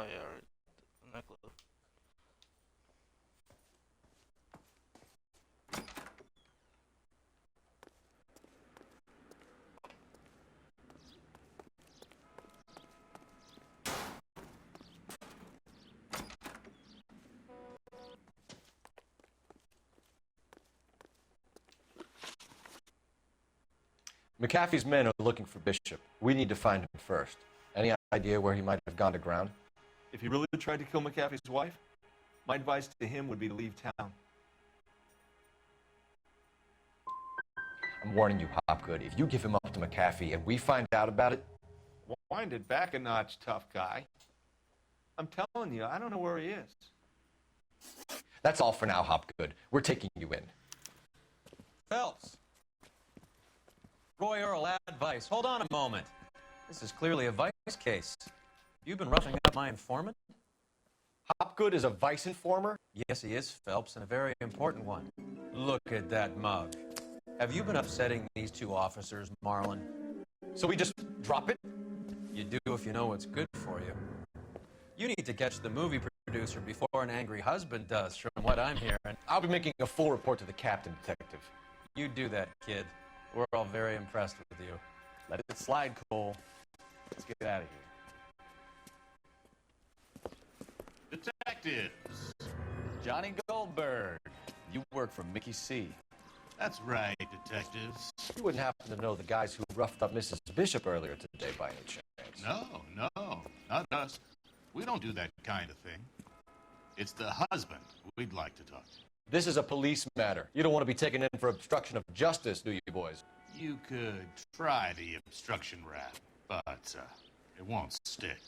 Oh yeah, right. The necklace. McAfee's men are looking for Bishop. We need to find him first. Any idea where he might have gone to ground? If he really tried to kill McAfee's wife, my advice to him would be to leave town. I'm warning you, Hopgood. If you give him up to McAfee and we find out about it... Wind it back a notch, tough guy. I'm telling you, I don't know where he is. That's all for now, Hopgood. We're taking you in. Phelps. Roy Earl, advice. Hold on a moment. This is clearly a vice case. You've been roughing up my informant? Hopgood is a vice informer? Yes, he is, Phelps, and a very important one. Look at that mug. Have you been upsetting these two officers, Marlin? So we just drop it? You do if you know what's good for you. You need to catch the movie producer before an angry husband does, from what I'm hearing. I'll be making a full report to the captain, detective. You do that, kid. We're all very impressed with you. Let it slide, Cole. Let's get out of here. Detectives. Johnny Goldberg. You work for Mickey C. That's right, detectives. You wouldn't happen to know the guys who roughed up Mrs. Bishop earlier today by any chance? No, not us. We don't do that kind of thing. It's the husband we'd like to talk to. This is a police matter. You don't want to be taken in for obstruction of justice, do you, boys? You could try the obstruction rap, but it won't stick.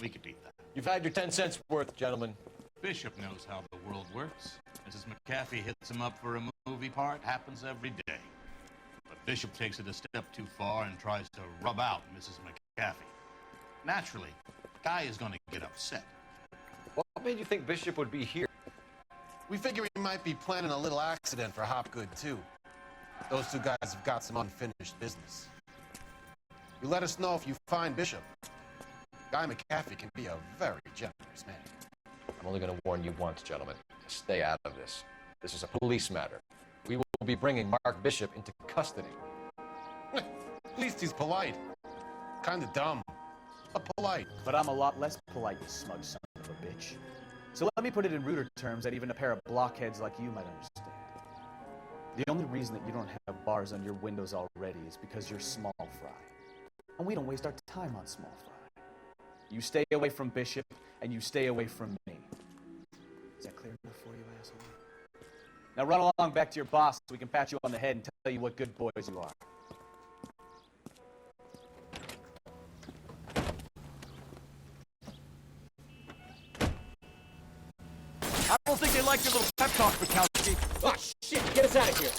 We could beat that. You've had your 10 cents worth, gentlemen. Bishop knows how the world works. Mrs. McAfee hits him up for a movie part. Happens every day. But Bishop takes it a step too far and tries to rub out Mrs. McAfee. Naturally, Guy is going to get upset. What made you think Bishop would be here? We figure he might be planning a little accident for Hopgood, too. Those two guys have got some unfinished business. You let us know if you find Bishop. Guy McAfee can be a very generous man. I'm only going to warn you once, gentlemen. Stay out of this. This is a police matter. We will be bringing Mark Bishop into custody. At least he's polite. Kinda dumb, but polite. But I'm a lot less polite, you smug son of a bitch. So let me put it in ruder terms that even a pair of blockheads like you might understand. The only reason that you don't have bars on your windows already is because you're small fry. And we don't waste our time on small fry. You stay away from Bishop, and you stay away from me. Is that clear enough for you, asshole? Now run along back to your boss so we can pat you on the head and tell you what good boys you are. I don't think they like your little pep talk, Bukowski. Oh, shit! Get us out of here!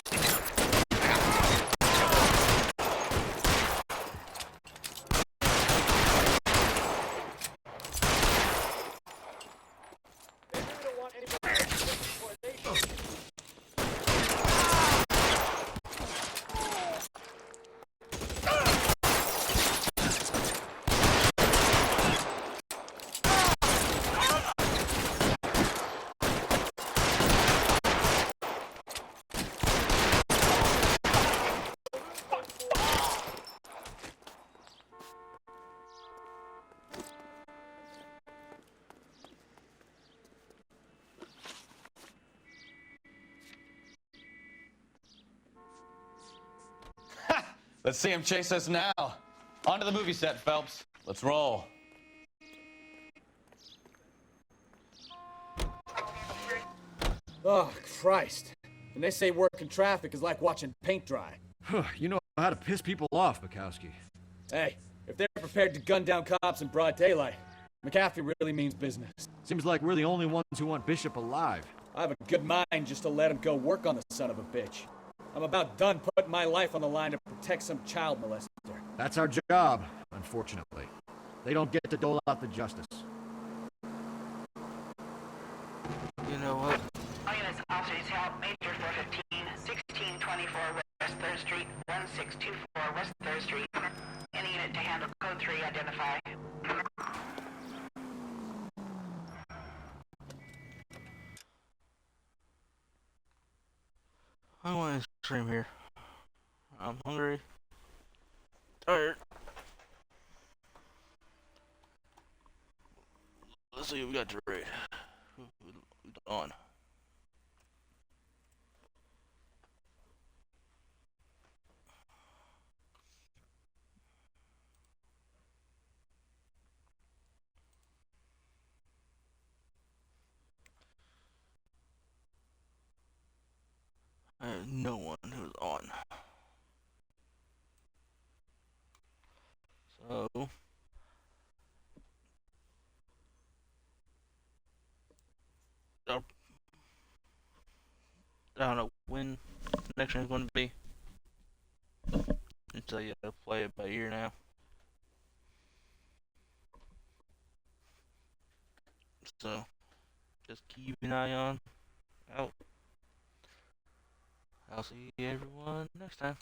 Let's see him chase us now. On to the movie set, Phelps. Let's roll. Oh, Christ. And they say working traffic is like watching paint dry. You know how to piss people off, Bukowski. Hey, if they're prepared to gun down cops in broad daylight, McAfee really means business. Seems like we're the only ones who want Bishop alive. I have a good mind just to let him go work on the son of a bitch. I'm about done putting my life on the line to protect some child molester. That's our job, unfortunately. They don't get to dole out the justice. You know what? All units, officers help. Major 415, 1624 West 3rd Street, 1624 West 3rd Street. Any unit to handle code 3, identify. stream here. I'm hungry. Tired. Let's see what we got to rate. Who's on? No one who's on. So I don't know when the next one is going to be until you play it by ear now. So just keep an eye on out. I'll see everyone next time.